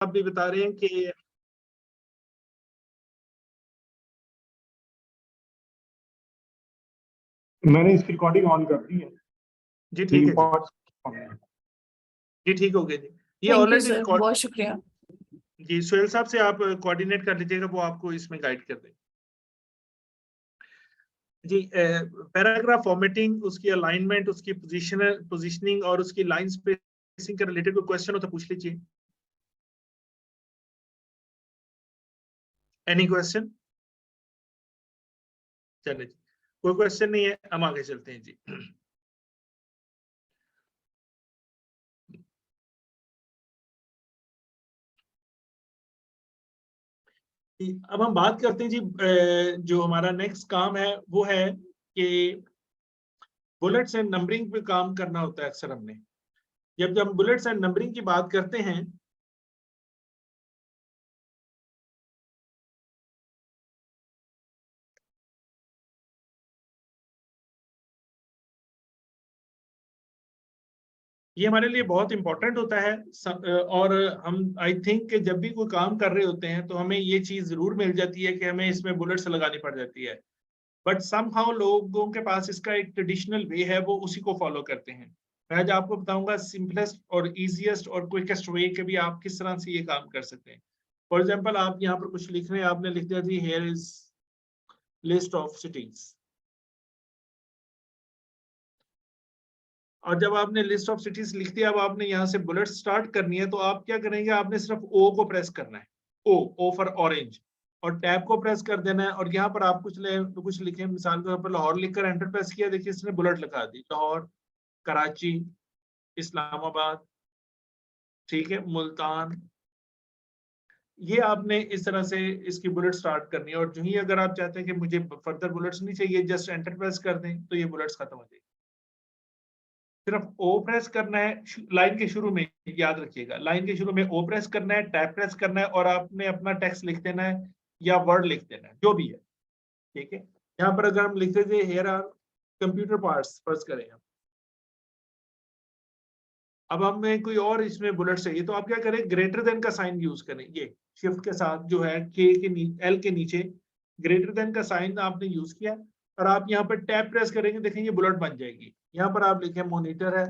आप भी बता रहे हैं कि मैंने इसकी रिकॉर्डिंग ऑन कर दी है जी ठीक है जी, लेकिन जी ठीक हो गया जी। ये thank you already sir, record बहुत शुक्रिया। जी, सोहेल साहब से आप कोऑर्डिनेट कर लीजिएगा, वो आपको इसमें गाइड कर दें। जी, पैराग्राफ फॉर्मेटिंग, उसकी अलाइनमेंट, उसकी पोजीशनिंग और उसकी लाइन स्पेसिंग के रिलेटेड कोई क्वेश्चन हो तो पूछ लीजिए। Any question? चलिए जी, कोई क्वेश्चन नहीं है, हम आगे चलते हैं जी। अब हम बात करते हैं जी, जो हमारा नेक्स्ट काम है वो है कि बुलेट्स एंड नंबरिंग पे काम करना होता है अक्सर हमने। जब हम बुलेट्स एंड नंबरिंग की बात करते हैं ये हमारे लिए बहुत इंपॉर्टेंट होता है। और हम आई थिंक कि जब भी कोई काम कर रहे होते हैं तो हमें ये चीज जरूर मिल जाती है कि हमें इसमें बुलेट्स लगानी पड़ जाती है, बट समहाउ लोगों के पास इसका एक ट्रेडिशनल वे है, वो उसी को फॉलो करते हैं। मैं आज आपको बताऊंगा सिंपलेस्ट और इजीएस्ट और क्विकेस्ट वे के भी आप किस तरह से ये काम कर सकते हैं। फॉर एग्जाम्पल, आप यहाँ पर कुछ लिख रहे हैं, आपने लिख दिया जी here is list of cities, और जब आपने लिस्ट ऑफ सिटीज लिख दिया, अब आपने यहाँ से बुलेट स्टार्ट करनी है, तो आप क्या करेंगे, आपने सिर्फ ओ को प्रेस करना है, ओ फॉर ऑरेंज, और टैब को प्रेस कर देना है, और यहाँ पर आप कुछ लिखे, मिसाल के तौर पर लाहौर लिखकर एंटर प्रेस किया, देखिए इसने बुलेट लिखा दी, लाहौर, कराची, इस्लामाबाद, ठीक है, मुल्तान। ये आपने इस तरह से इसकी बुलेट स्टार्ट करनी है, और जो ही अगर आप चाहते हैं कि मुझे फर्दर बुलेट्स नहीं चाहिए, जस्ट एंटर प्रेस कर दें तो ये बुलेट्स खत्म हो जाएगी। सिर्फ ओ प्रेस करना है लाइन के शुरू में, याद रखिएगा, लाइन के शुरू में ओ प्रेस करना है, टैब प्रेस करना है, और आपने अपना टेक्स्ट लिख देना है या वर्ड लिख देना है, जो भी है, ठीक है। यहाँ पर अगर हम लिख देते हियर आर कंप्यूटर पार्ट्स, फर्ज करें हम, अब हमें कोई और इसमें बुलेट चाहिए, तो आप क्या करें, ग्रेटर देन का साइन यूज करें, ये शिफ्ट के साथ जो है के एल के नीचे ग्रेटर देन का साइन आपने यूज किया, और आप यहाँ पर टैब प्रेस करेंगे, देखेंगे ये बुलेट बन जाएगी। यहाँ पर आप लिखें मॉनिटर है,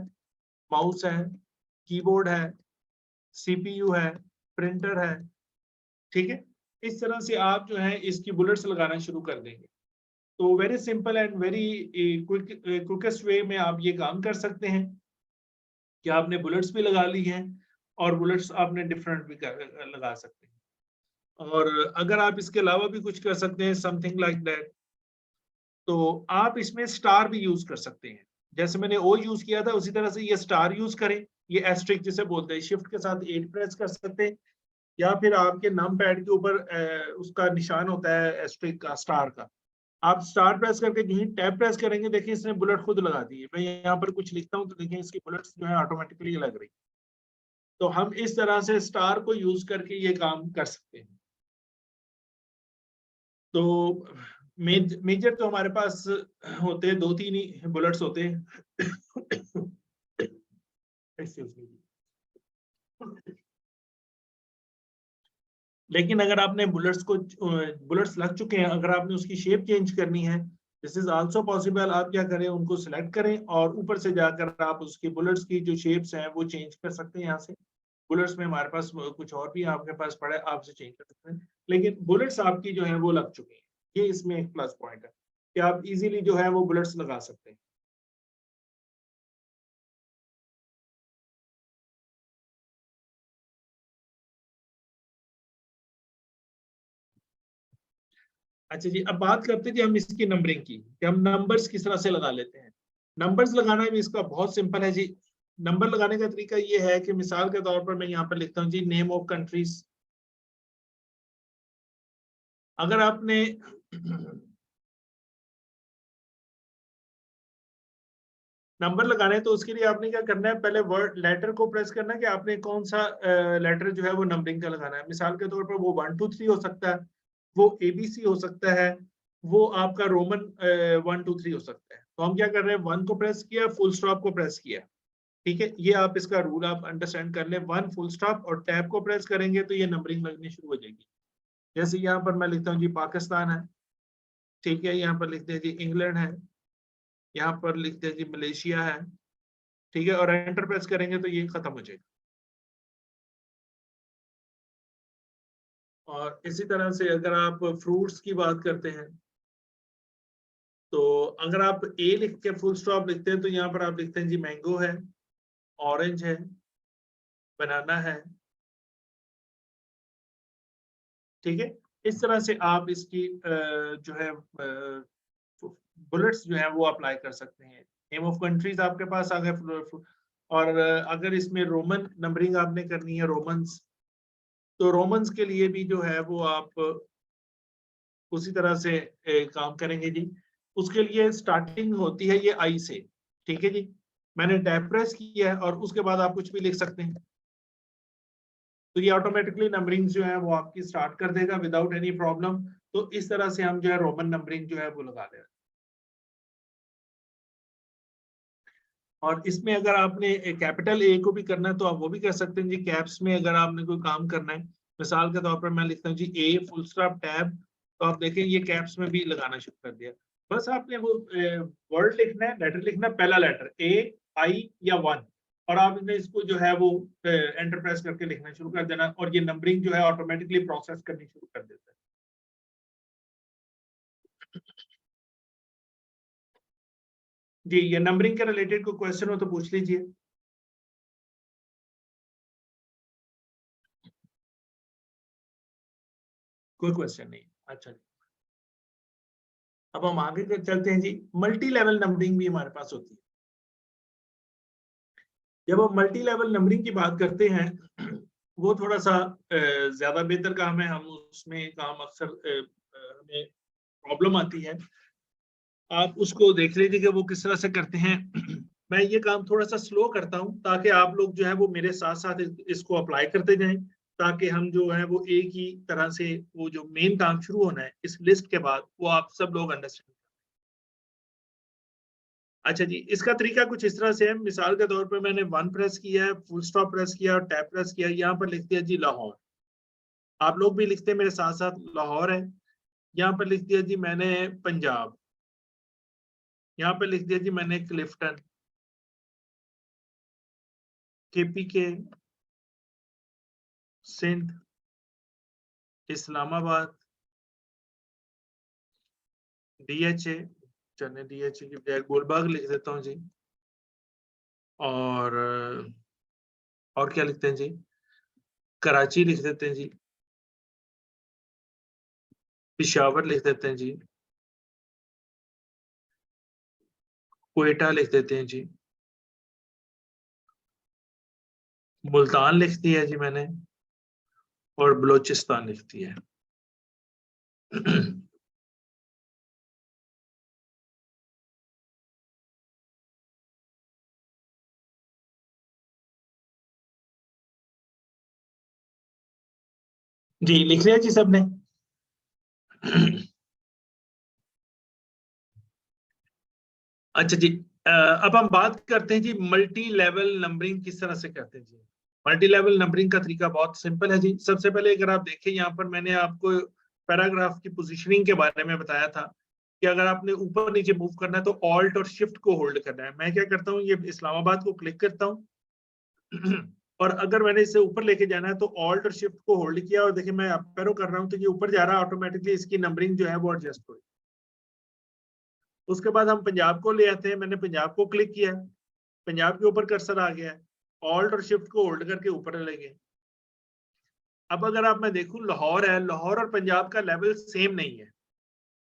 माउस है, कीबोर्ड है, सीपीयू है, प्रिंटर है, ठीक है। इस तरह से आप जो है इसकी बुलेट्स लगाना शुरू कर देंगे। तो very simple and very quickest वे में आप ये काम कर सकते हैं कि आपने बुलेट्स भी लगा ली हैं, और बुलेट्स आपने डिफरेंट भी लगा सकते हैं। और अगर आप इसके अलावा भी कुछ कर सकते हैं, समथिंग लाइक दैट, तो आप इसमें स्टार भी यूज कर सकते हैं। जैसे मैंने ओ यूज किया था, उसी तरह से ये स्टार यूज करें, ये एस्ट्रिक जिसे बोलते हैं, शिफ्ट के साथ 8 प्रेस कर सकते हैं, या फिर आपके नम पैड के ऊपर उसका निशान होता है एस्ट्रिक का, स्टार का, आप स्टार प्रेस करके यहीं टैब प्रेस करेंगे, देखिए इसने बुलेट खुद लगा दी है। मैं यहाँ पर कुछ लिखता हूँ तो देखिए इसकी बुलेट्स जो है ऑटोमेटिकली लग रही। तो हम इस तरह से स्टार को यूज करके ये काम कर सकते हैं। तो मेजर तो हमारे पास होते हैं 2-3 ही बुलेट्स होते हैं। लेकिन अगर आपने बुलेट्स लग चुके हैं, अगर आपने उसकी शेप चेंज करनी है, दिस इज आल्सो पॉसिबल। आप क्या करें, उनको सिलेक्ट करें और ऊपर से जाकर आप उसकी बुलेट्स की जो शेप्स हैं वो चेंज कर सकते हैं। यहाँ से बुलेट्स में हमारे पास कुछ और भी आपके पास पड़ा है, आपसे चेंज कर सकते हैं, लेकिन बुलेट्स आपकी जो है वो लग चुकी हैं। ये इसमें एक प्लस पॉइंट है कि आप इजीली जो है वो बुलेट्स लगा सकते हैं। अच्छा जी, अब बात करते हैं कि हम इसकी नंबरिंग की, कि हम नंबर्स किस तरह से लगा लेते हैं। नंबर्स लगाना भी इसका बहुत सिंपल है जी। नंबर लगाने का तरीका ये है कि मिसाल के तौर पर मैं यहाँ पर लिखता हूँ जी नेम ऑफ कंट्रीज। अगर आपने नंबर लगाना है तो उसके लिए आपने क्या करना है, पहले वर्ड लेटर को प्रेस करना है कि आपने कौन सा लेटर जो है वो नंबरिंग का लगाना है। मिसाल के तौर पर वो 1 2 3 हो सकता है, वो ABC हो सकता है, वो आपका रोमन 1 2 3 हो सकता है। तो हम क्या कर रहे हैं, 1 को प्रेस किया, फुल स्टॉप को प्रेस किया, ठीक है, ये आप इसका रूल आप अंडरस्टैंड कर ले। 1 फुल स्टॉप और टैब को प्रेस करेंगे तो ये नंबरिंग लगनी शुरू हो जाएगी। जैसे यहाँ पर मैं लिखता हूँ जी पाकिस्तान है, ठीक है, यहाँ पर लिखते हैं जी इंग्लैंड है, यहाँ पर लिखते हैं जी मलेशिया है, ठीक है, और एंटर प्रेस करेंगे तो ये खत्म हो जाएगा। और इसी तरह से अगर आप फ्रूट्स की बात करते हैं तो अगर आप ए लिख के फुल स्टॉप लिखते हैं तो यहाँ पर आप लिखते हैं जी मैंगो है, ऑरेंज है, बनाना है, ठीक है। इस तरह से आप इसकी जो है बुलेट्स जो है वो अप्लाई कर सकते हैं। नेम ऑफ कंट्रीज आपके पास आ गए। और अगर इसमें रोमन नंबरिंग आपने करनी है, रोमन्स, तो रोमन्स के लिए भी जो है वो आप उसी तरह से काम करेंगे जी। उसके लिए स्टार्टिंग होती है ये आई से, ठीक है जी। मैंने टैब प्रेस किया है और उसके बाद आप कुछ भी लिख सकते हैं, तो ये ऑटोमेटिकली नंबरिंग जो है वो आपकी स्टार्ट कर देगा विदाउट एनी प्रॉब्लम। तो इस तरह से हम जो है रोमन नंबरिंग जो है वो लगा दे रहे हैं। और इसमें अगर आपने कैपिटल ए को भी करना है तो आप वो भी कर सकते हैं जी। कैप्स में अगर आपने कोई काम करना है, मिसाल के तौर पर मैं लिखता हूँ जी ए फुल स्टॉप टैब, तो आप देखें ये कैप्स में भी लगाना शुरू कर दिया। बस आपने वो वर्ड लिखना है, लेटर लिखना है, पहला लेटर ए, आई या 1, और आपने इसको जो है वो एंटर प्रेस करके लिखना शुरू कर देना, और ये नंबरिंग जो है ऑटोमेटिकली प्रोसेस करनी शुरू कर देता है। जी, ये नंबरिंग के रिलेटेड कोई क्वेश्चन हो तो पूछ लीजिए। कोई क्वेश्चन नहीं, अच्छा जी। अब हम आगे चलते हैं जी। मल्टी लेवल नंबरिंग भी हमारे पास होती है। जब हम मल्टी लेवल नंबरिंग की बात करते हैं वो थोड़ा सा ज्यादा बेहतर काम है। हम उसमें काम अक्सर हमें प्रॉब्लम आती है। आप उसको देख लीजिए कि वो किस तरह से करते हैं। मैं ये काम थोड़ा सा स्लो करता हूँ ताकि आप लोग जो है वो मेरे साथ साथ इसको अप्लाई करते जाएं, ताकि हम जो है वो एक ही तरह से वो जो मेन काम शुरू होना है इस लिस्ट के बाद वो आप सब लोग अंडरस्टैंड। अच्छा जी, इसका तरीका कुछ इस तरह से है। मिसाल के तौर पर मैंने 1 प्रेस किया है, फुल स्टॉप प्रेस किया और टैब प्रेस किया, यहाँ पर लिख दिया जी लाहौर। आप लोग भी लिखते हैं मेरे साथ साथ, लाहौर है। यहाँ पर लिख दिया जी मैंने पंजाब, यहाँ पर लिख दिया जी मैंने क्लिफ्टन, केपीके, सिंध, इस्लामाबाद, डीएचए, चलिए डीएचए की बजाय गुलबर्ग लिख देता हूँ जी। और क्या लिखते हैं जी, कराची लिख देते हैं जी, पिशावर लिख देते हैं जी, क्वेटा लिख देते हैं जी, मुल्तान लिख दिया जी मैंने, और बलोचिस्तान लिख दिया है। जी लिख लिया जी सबने। अच्छा जी, अब हम बात करते हैं जी मल्टी लेवल नंबरिंग किस तरह से करते हैं जी। मल्टी लेवल नंबरिंग का तरीका बहुत सिंपल है जी। सबसे पहले अगर आप देखें, यहाँ पर मैंने आपको पैराग्राफ की पोजीशनिंग के बारे में बताया था कि अगर आपने ऊपर नीचे मूव करना है तो ऑल्ट और शिफ्ट को होल्ड करना है। मैं क्या करता हूँ, ये इस्लामाबाद को क्लिक करता हूँ और अगर मैंने इसे ऊपर लेके जाना है तो ऑल्ट और शिफ्ट को होल्ड किया, और देखिए मैं अप एरो कर रहा हूँ तो ये ऊपर जा रहा है, ऑटोमेटिकली इसकी नंबरिंग जो है वो एडजस्ट हो। उसके बाद हम पंजाब को ले आते हैं। मैंने पंजाब को क्लिक किया, पंजाब के ऊपर कर्सर आ गया है, ऑल्ट और शिफ्ट को होल्ड करके ऊपर ले गए। अब अगर आप मैं देखूं, लाहौर है, लाहौर और पंजाब का लेवल सेम नहीं है,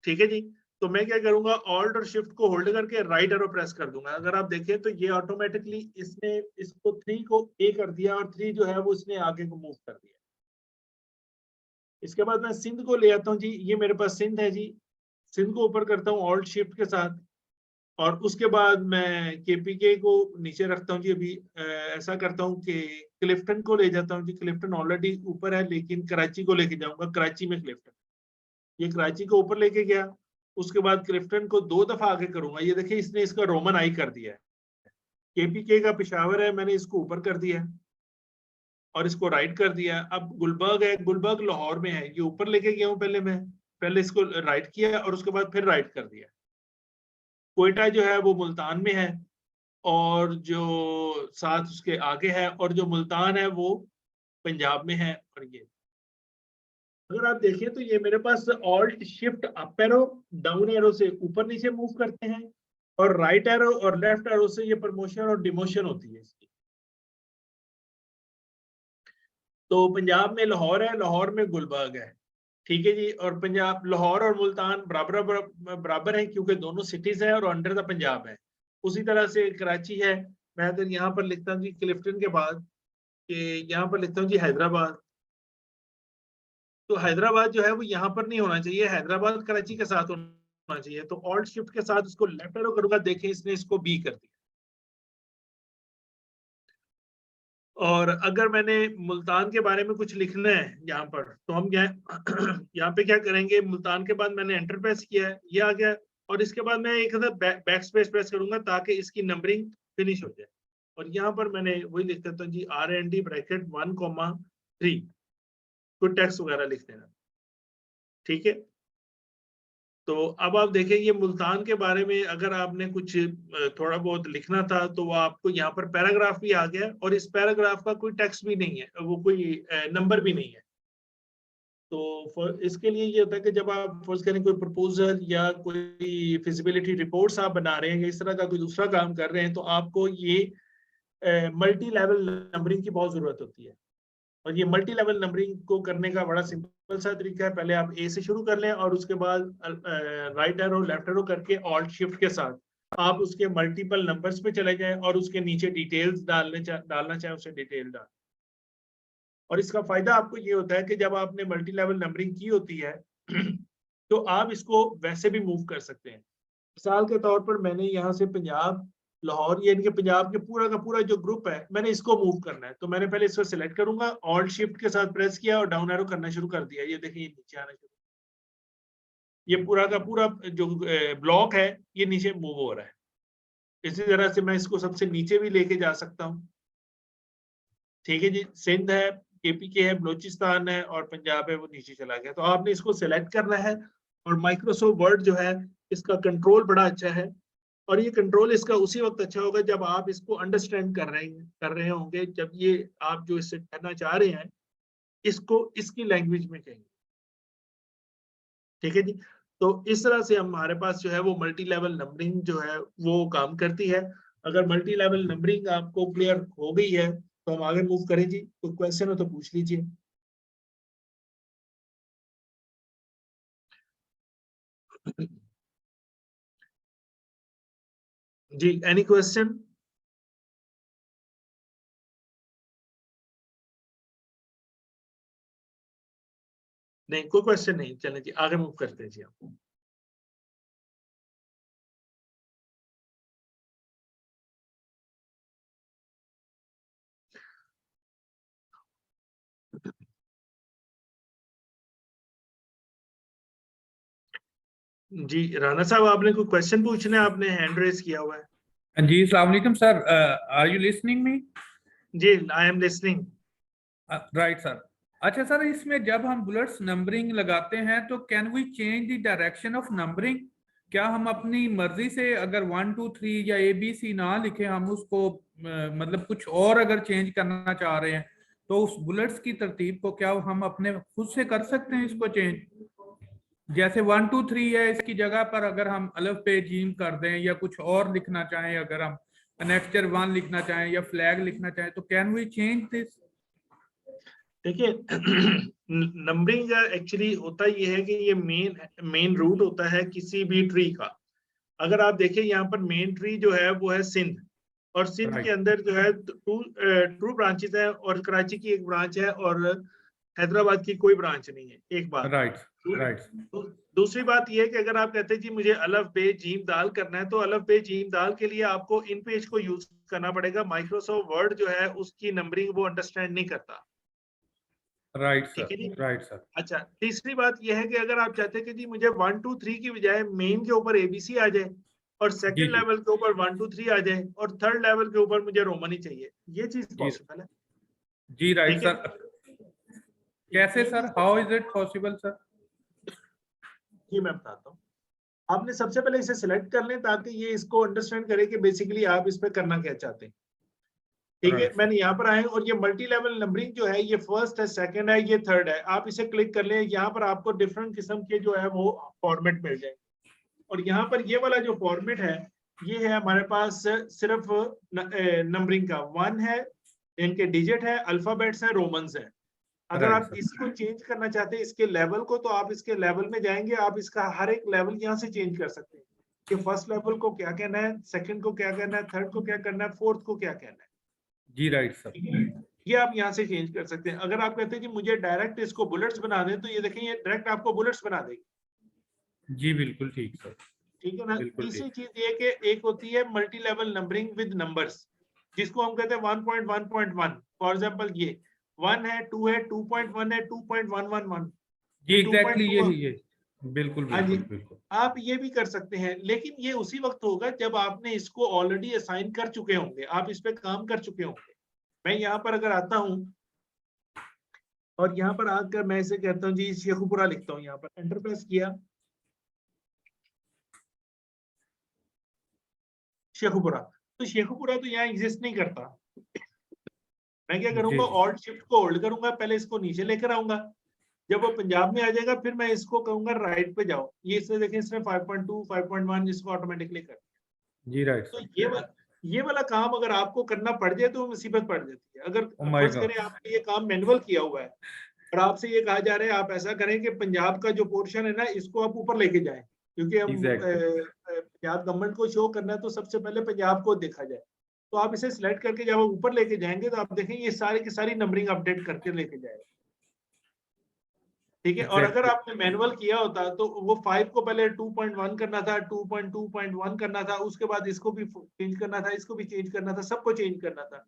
ठीक है जी। तो मैं क्या करूंगा, ऑल्ट और शिफ्ट को होल्ड करके राइट एरो प्रेस कर दूंगा। अगर आप देखें तो ये ऑटोमेटिकली इसने इसको 3 को ए कर दिया और 3 जो है वो इसने आगे को मूव कर दिया। इसके बाद मैं सिंध को ले आता हूँ जी। ये मेरे पास सिंध है जी, सिंध को ऊपर करता हूँ ऑल्ट शिफ्ट के साथ, और उसके बाद मैं केपीके को नीचे रखता हूँ जी। अभी ऐसा करता हूँ कि क्लिफ्टन को ले जाता हूँ जी। क्लिफ्टन ऑलरेडी ऊपर है, लेकिन कराची को लेके जाऊंगा, कराची में क्लिफ्टन। ये कराची को ऊपर लेके गया। उसके बाद क्लिफ्टन को 2 दफा आगे करूंगा। ये देखिए इसने इसका रोमन आई कर दिया है, KPK का पेशावर है, मैंने इसको ऊपर कर दिया और इसको राइट कर दिया। अब गुलबर्ग है, गुलबर्ग लाहौर में है, ये ऊपर लेके गया हूँ पहले इसको राइट किया और उसके बाद फिर राइट कर दिया। क्वेटा जो है वो मुल्तान में है और जो साथ उसके आगे है, और जो मुल्तान है वो पंजाब में है। और ये अगर आप देखें तो ये मेरे पास alt shift up arrow down arrow से ऊपर नीचे मूव करते हैं, और राइट एरो और लेफ्ट एरो से ये प्रमोशन और डिमोशन होती है इसकी। तो पंजाब में लाहौर है, लाहौर में गुलबर्ग है, ठीक है जी। और पंजाब, लाहौर और मुल्तान बराबर है क्योंकि दोनों सिटीज हैं और अंडर द पंजाब है। उसी तरह से कराची है, मैं अगर यहाँ पर लिखता हूँ जी क्लिफ्टन के बाद, कि यहाँ पर लिखता हूँ जी हैदराबाद, तो हैदराबाद जो है वो यहाँ पर नहीं होना चाहिए, हैदराबाद कराची के साथ होना चाहिए। तो ऑल्ट शिफ्ट के साथ इसको लेफ्ट एरो करूंगा, देखें इसने इसको बी कर दिया। और अगर मैंने मुल्तान के बारे में कुछ लिखना है यहाँ पर, तो हम यहाँ पे क्या करेंगे, मुल्तान के बाद मैंने एंटर प्रेस किया है, ये आ गया, और इसके बाद मैं एक बैक स्पेस प्रेस करूंगा ताकि इसकी नंबरिंग फिनिश हो जाए। और यहाँ पर मैंने वही लिख देता हूँ जी R&D ब्रैकेट 1,3, कोई टेक्स्ट वगैरह लिख देना, ठीक है। तो अब आप देखें ये मुल्तान के बारे में अगर आपने कुछ थोड़ा बहुत लिखना था तो वो आपको यहाँ पर पैराग्राफ भी आ गया, और इस पैराग्राफ का कोई टेक्स्ट भी नहीं है, वो कोई नंबर भी नहीं है। तो इसके लिए ये होता है कि जब आप फर्ज करें कोई प्रपोजल या कोई फिजिबिलिटी रिपोर्ट्स आप बना रहे हैं या इस तरह का कोई दूसरा काम कर रहे हैं, तो आपको ये मल्टी लेवल नंबरिंग की बहुत जरूरत होती है। और ये मल्टी लेवल नंबरिंग को करने का बड़ा सिंपल सा तरीका है, पहले आप ए से शुरू कर लें और उसके बाद राइट एरो लेफ्ट एरो करके ऑल्ट शिफ्ट के साथ आप उसके मल्टीपल नंबर्स पे चले जाएं और उसके नीचे डिटेल्स डालना चाहे उसे डिटेल डाल। और इसका फायदा आपको ये होता है कि जब आपने मल्टी लेवल नंबरिंग की होती है तो आप इसको वैसे भी मूव कर सकते हैं। मिसाल के तौर पर मैंने यहाँ से पंजाब लाहौर, यानी कि पंजाब के पूरा का पूरा जो ग्रुप है मैंने इसको मूव करना है, तो मैंने पहले इसको सिलेक्ट करूंगा, ऑल्ट शिफ्ट के साथ प्रेस किया और डाउन एरो करना शुरू कर दिया। ये देखिए नीचे आना शुरू, ये पूरा का पूरा जो ब्लॉक है ये नीचे मूव हो रहा है। इसी तरह से मैं इसको सबसे नीचे भी लेके जा सकता हूँ, ठीक है जी। सिंध है, KPK है, बलोचिस्तान है और पंजाब है, वो नीचे चला गया। तो आपने इसको सिलेक्ट करना है। और माइक्रोसॉफ्ट वर्ड जो है इसका कंट्रोल बड़ा अच्छा है, और ये कंट्रोल इसका उसी वक्त अच्छा होगा जब आप इसको अंडरस्टैंड कर रहे होंगे, जब ये आप जो इससे कहना चाह रहे हैं इसको इसकी लैंग्वेज में कहेंगे, ठीक है जी। तो इस तरह से हमारे पास जो है वो मल्टी लेवल नंबरिंग जो है वो काम करती है। अगर मल्टी लेवल नंबरिंग आपको क्लियर हो गई है तो हम आगे मूव करें जी, कोई क्वेश्चन हो तो पूछ लीजिए। जी, एनी क्वेश्चन? नहीं, कोई क्वेश्चन नहीं, चलें जी आगे मूव करते हैं जी हम। जी राना साहब, आपने कोई क्वेश्चन पूछना है? आपने हैंड रेज किया हुआ है। जी अस्सलाम वालेकुम sir, are you listening me? जी, I am listening. Right sir. अच्छा सर, इसमें जब हम बुलेट्स नंबरिंग लगाते हैं तो can we change the direction of numbering? क्या हम अपनी मर्जी से अगर 1 2 3 या ABC ना लिखे, हम उसको मतलब कुछ और अगर चेंज करना चाह रहे हैं तो उस बुलेट्स की तरतीब को क्या हम अपने खुद से कर सकते हैं इसको चेंज? जैसे 1 2 3 है, इसकी जगह पर अगर हम अलफ पे जीम कर दें या कुछ और लिखना चाहें, अगर हम नेक्स्टर 1 लिखना चाहें या फ्लैग लिखना चाहें, तो कैन वी चेंज दिस? देखिए नंबरिंग एक्चुअली होता ये है कि ये मेन रूट होता है किसी भी ट्री का। अगर आप देखें यहाँ पर मेन ट्री जो है वो है सिंध, और सिंध के अंदर जो है टू ब्रांचेस है, और कराची की एक ब्रांच है और हैदराबाद की कोई ब्रांच नहीं है, एक बात। राइट। दूसरी बात यह है कि अगर आप कहते हैं जी मुझे अलफ बे जीम दाल करना है, तो अलफ बे जीम दाल के लिए आपको इन पेज को यूज करना पड़ेगा। माइक्रोसॉफ्ट वर्ड जो है उसकी नंबरिंग वो अंडरस्टैंड नहीं करता। राइट ठीक है जी। Right sir. अच्छा, तीसरी बात यह है कि अगर आप चाहते हैं कि जी मुझे 1 2 3 की बजाय मेन के ऊपर ABC आ जाए, और जी सेकंड जी लेवल के ऊपर 1 2 3 आ जाए और थर्ड लेवल के ऊपर मुझे रोमन ही चाहिए, ये चीज जी पॉसिबल है। जी राइट ठीक है, सर। कैसे ये सर, चीज how is it possible sir? ये मैं बताता हूँ। आपने सबसे पहले इसे सिलेक्ट कर लें ताकि ये इसको अंडरस्टैंड करे कि बेसिकली आप इस पे करना क्या चाहते हैं। ठीक है, राइट मैंने यहाँ पर आए और ये मल्टी लेवल नंबरिंग जो है ये फर्स्ट है, सेकंड है, ये थर्ड है। आप इसे क्लिक कर लें, यहाँ पर आपको डिफरेंट किस्म के जो है वो फॉर्मेट मिल जाएंगे। और यहाँ पर ये वाला जो फॉर्मेट है ये है हमारे पास सिर्फ नंबरिंग का 1 है, इनके डिजिट है, अल्फाबेट्स है, रोमन्स है। अगर राइट आप सर। इसको चेंज करना चाहते हैं इसके लेवल को, तो आप इसके लेवल में जाएंगे, आप इसका हर एक लेवल यहाँ से चेंज कर सकते हैं कि फर्स्ट लेवल को क्या कहना है, सेकंड को क्या कहना है, थर्ड को क्या करना है, फोर्थ को क्या कहना है। जी राइट सर। ठीक है, ये आप यहाँ से चेंज कर सकते हैं। अगर आप कहते हैं कि मुझे डायरेक्ट इसको बुलेट्स बना दें, तो ये देखें ये डायरेक्ट आपको बुलेट्स बना देगी। जी बिल्कुल ठीक सर। ठीक है ना। बिल्कुल तीसरी ठीक। चीज ये कि एक होती है multi level numbering with numbers, जिसको हम कहते हैं 1.1.1। फॉर एग्जांपल ये 1 है, 2 है, 2.1 है, 2.111, जी ये एग्जैक्टली 2.2। ये बिल्कुल हाँ जी, बिल्कुल बिल्कुल। आप ये भी कर सकते हैं, लेकिन ये उसी वक्त होगा जब आपने इसको ऑलरेडी असाइन कर चुके होंगे, आप इस पे काम कर चुके होंगे। मैं यहाँ पर अगर आता हूँ और यहाँ पर आकर मैं इसे कहता हूँ जी शेखुपुरा लिखता हूँ, यहाँ पर एंटर प्रेस किया, शेखुपुरा, तो शेखुपुरा तो यहाँ एग्जिस्ट नहीं करता। मैं क्या जी करूंगा, जी ऑल्ट शिफ्ट को होल्ड करूंगा, पहले इसको नीचे लेकर आऊंगा, जब वो पंजाब में आ जाएगा फिर मैं इसको कहूंगा राइट पे जाओ। ये इससे देखें इसने 5.2 5.1 इसको ऑटोमेटिकली कर। जी राइट तो सर। ये वाला काम अगर आपको करना पड़ जाए तो मुसीबत पड़ जाती है। अगर ओ माय फर्ज गॉड। करें आपने ये काम मैनुअल किया हुआ है और आपसे ये कहा जा रहा है आप ऐसा करें कि पंजाब का जो पोर्शन है ना इसको आप ऊपर लेके जाएं, क्योंकि हम एग्जैक्टली। पंजाब गवर्नमेंट को शो करना है, तो सबसे पहले पंजाब को देखा जाए। तो आप इसे सिलेक्ट करके जब आप ऊपर लेके जाएंगे तो आप देखेंगे ये सारी की सारी नंबरिंग अपडेट करके लेके जाएगा। ठीक है, और अगर एग्जैक्टली। आपने मैनुअल किया होता तो वो 5 को पहले 2.1 करना था, 2.2.1 करना था, उसके बाद इसको भी चेंज करना था, इसको भी चेंज करना था, सबको चेंज करना था।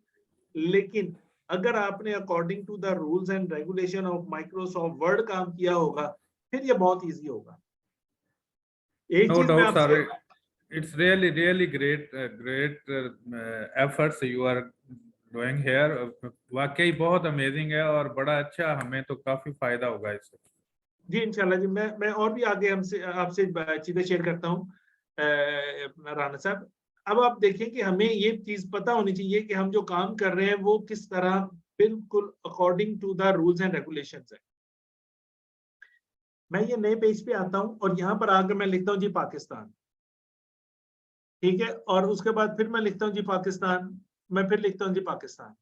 लेकिन अगर आपने according to the rules and regulation of Microsoft Word काम किया होगा फिर ये बहुत इजी होगा। एक नो चीज मैं डाउट सर, आपसे, it's really great efforts you are doing here. वाकई बहुत अमेजिंग है और बड़ा अच्छा, हमें तो काफी फायदा होगा इससे। जी इंशाल्लाह जी, मैं और भी आगे हमसे आपसे चीजें शेयर करता हूँ राना साहब। अब आप देखें कि हमें ये चीज पता होनी चाहिए कि हम जो काम कर रहे हैं वो किस तरह बिल्कुल according to the rules and regulations है। मैं ये नए पेज पे आता हूँ और यहाँ पर आकर मैं लिखता हूँ जी पाकिस्तान। ठीक है, और उसके बाद फिर मैं लिखता हूँ जी पाकिस्तान, मैं फिर लिखता हूँ जी पाकिस्तान।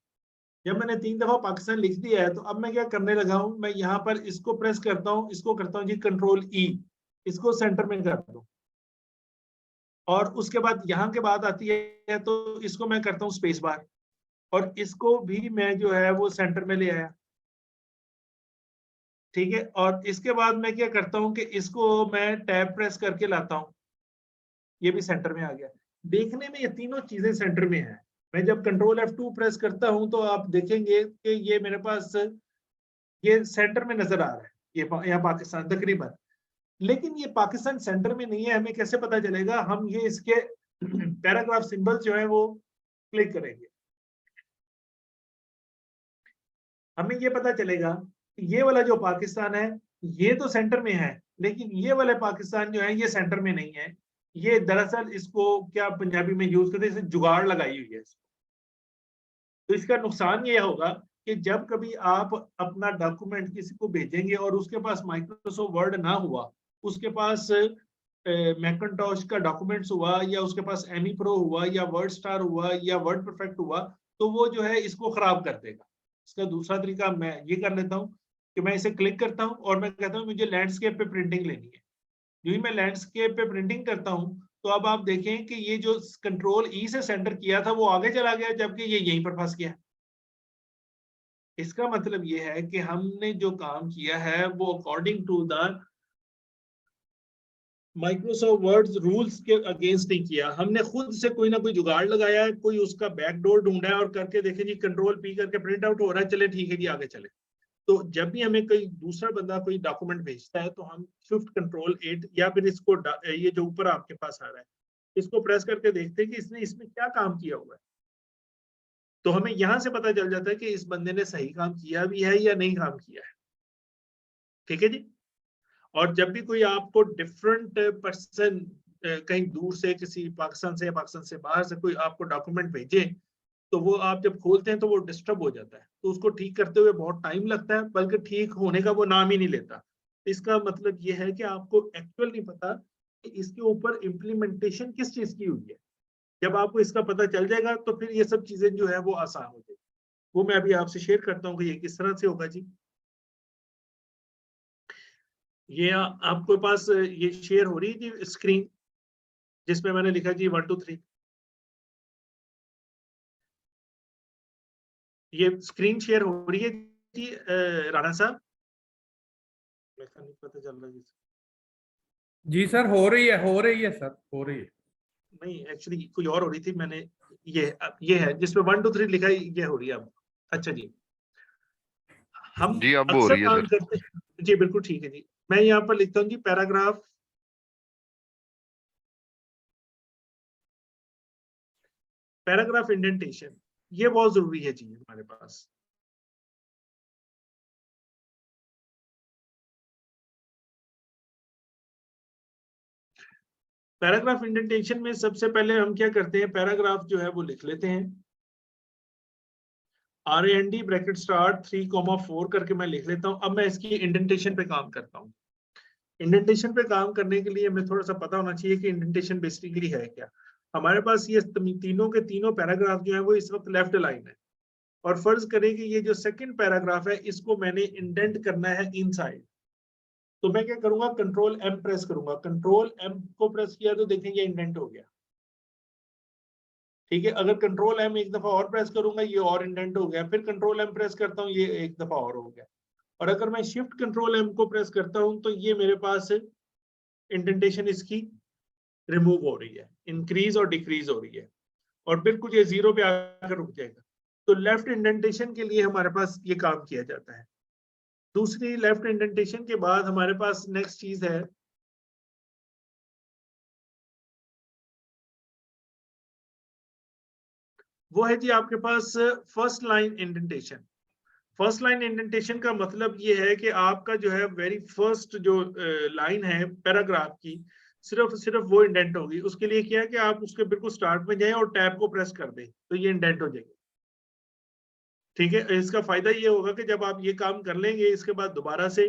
जब मैंने 3 दफा पाकिस्तान लिख दिया है तो अब मैं क्या करने लगा हूँ, मैं यहाँ पर इसको प्रेस करता हूँ, इसको करता हूँ जी कंट्रोल ई, इसको सेंटर में कर दूं, और उसके बाद यहाँ के बाद आती है तो इसको मैं करता हूँ स्पेस बार, और इसको भी मैं जो है वो सेंटर में ले आया। ठीक है, और इसके बाद मैं क्या करता हूँ कि इसको मैं टैब प्रेस करके लाता हूँ, ये भी सेंटर में आ गया। देखने में ये तीनों चीजें सेंटर में है। मैं जब कंट्रोल F2 प्रेस करता हूं तो आप देखेंगे कि ये मेरे पास ये सेंटर में नजर आ रहा है, ये यहाँ पाकिस्तान तकरीबन। लेकिन ये पाकिस्तान सेंटर में नहीं है, हमें कैसे पता चलेगा? हम ये इसके पैराग्राफ सिंबल जो है वो क्लिक करेंगे, हमें ये पता चलेगा कि ये वाला जो पाकिस्तान है ये तो सेंटर में है, लेकिन ये वाले पाकिस्तान जो है ये सेंटर में नहीं है। ये दरअसल इसको क्या पंजाबी में यूज करते हैं, इसे जुगाड़ लगाई हुई है। तो इसका नुकसान ये होगा कि जब कभी आप अपना डॉक्यूमेंट किसी को भेजेंगे और उसके पास माइक्रोसॉफ्ट वर्ड ना हुआ, उसके पास मैकिन्टॉश का डॉक्यूमेंट्स हुआ, या उसके पास एमी प्रो हुआ, या वर्ड स्टार हुआ, या वर्ड परफेक्ट हुआ, तो वो जो है इसको खराब कर देगा। इसका दूसरा तरीका मैं ये कर लेता हूँ कि मैं इसे क्लिक करता हूँ और मैं कहता हूँ मुझे लैंडस्केप पे प्रिंटिंग लेनी है। जो ही मैं लैंडस्केप पे प्रिंटिंग करता हूँ तो अब आप देखें कि ये जो कंट्रोल ई से सेंटर किया था वो आगे चला गया, जबकि ये यहीं पर फंस गया। इसका मतलब ये है कि हमने जो काम किया है वो according to the Microsoft Word rules के अगेंस्ट नहीं किया, हमने खुद से कोई ना कोई जुगाड़ लगाया है, कोई उसका बैकडोर ढूंढा है और करके देखे जी कंट्रोल पी करके प्रिंट आउट हो रहा है, चले ठीक है जी आगे चले। तो जब भी हमें कोई दूसरा बंदा कोई डॉक्यूमेंट भेजता है तो हम शिफ्ट कंट्रोल 8 या फिर इसको ये जो ऊपर आपके पास आ रहा है इसको प्रेस करके देखते हैं कि इसने इसमें क्या काम किया हुआ है। तो हमें यहां से पता चल जाता है कि इस बंदे ने सही काम किया भी है या नहीं काम किया है। ठीक है जी। और जब भी कोई आपको डिफरेंट पर्सन कहीं दूर से, किसी पाकिस्तान से या पाकिस्तान से बाहर से कोई आपको डॉक्यूमेंट भेजे, तो वो आप जब खोलते हैं तो वो डिस्टर्ब हो जाता है, तो उसको ठीक करते हुए बहुत टाइम लगता है, बल्कि ठीक होने का वो नाम ही नहीं लेता। इसका मतलब ये है कि आपको एक्चुअल नहीं पता कि इसके ऊपर इम्प्लीमेंटेशन किस चीज की हुई है। जब आपको इसका पता चल जाएगा तो फिर ये सब चीजें जो है वो आसान हो जाएगी। वो मैं अभी आपसे शेयर करता हूँ कि ये किस तरह से होगा जी। ये आपके पास ये शेयर हो रही है जी स्क्रीन, जिसमें मैंने लिखा जी 1 2 3। ये स्क्रीन शेयर हो रही है जी राणा साहब? नहीं पता चल रहा है जी सर, हो रही है सर, हो रही है। नहीं, एक्चुअली कोई और हो रही थी। मैंने ये है जिसमें 1 2 3 लिखा है, ये हो रही है अब। अच्छा जी, हम जी अब हो अक्सर रही है काम सर। करते हैं जी, बिल्कुल ठीक है जी। मैं यहाँ पर लिखता हूँ जी पैराग्राफ इंडेंटेशन। ये बहुत जरूरी है जी हमारे पास। पैराग्राफ इंडेंटेशन में सबसे पहले हम क्या करते हैं, पैराग्राफ जो है वो लिख लेते हैं। RAND ब्रैकेट स्टार्ट 3,4 करके मैं लिख लेता हूं। अब मैं इसकी इंडेंटेशन पे काम करता हूं। इंडेंटेशन पे काम करने के लिए हमें थोड़ा सा पता होना चाहिए कि इंडेंटेशन बेसिकली है क्या। हमारे पास ये तीनों के तीनों पैराग्राफ जो है वो इस वक्त लेफ्ट लाइन है, और फर्ज करें कि ये जो सेकंड पैराग्राफ है इसको मैंने इंडेंट करना है इनसाइड। तो मैं क्या करूंगा, कंट्रोल M प्रेस करूंगा। कंट्रोल M को प्रेस किया तो देखेंगे इंडेंट हो गया। ठीक है, अगर कंट्रोल M एक दफा और प्रेस करूंगा ये और इंडेंट हो गया, फिर कंट्रोल M प्रेस करता हूँ ये एक दफा और हो गया। और अगर मैं शिफ्ट कंट्रोल M को प्रेस करता हूं तो ये मेरे पास इंडेंटेशन इसकी रिमूव हो रही है, इंक्रीज और डिक्रीज हो रही है, और बिल्कुल ये 0 पे आकर रुक जाएगा। तो लेफ्ट इंडेंटेशन के लिए हमारे पास ये काम किया जाता है। दूसरी लेफ्ट इंडेंटेशन के बाद हमारे पास नेक्स्ट चीज है, वो है जी आपके पास first line indentation. First line indentation का मतलब ये है कि आपका जो है वेरी फर्स्ट जो लाइन है पैराग्राफ की, सिर्फ वो इंडेंट होगी। उसके लिए क्या है कि आप उसके बिल्कुल स्टार्ट में जाएं और टैब को प्रेस कर दें तो ये इंडेंट हो जाएगी। ठीक है, इसका फायदा ये होगा कि जब आप ये काम कर लेंगे इसके बाद दोबारा से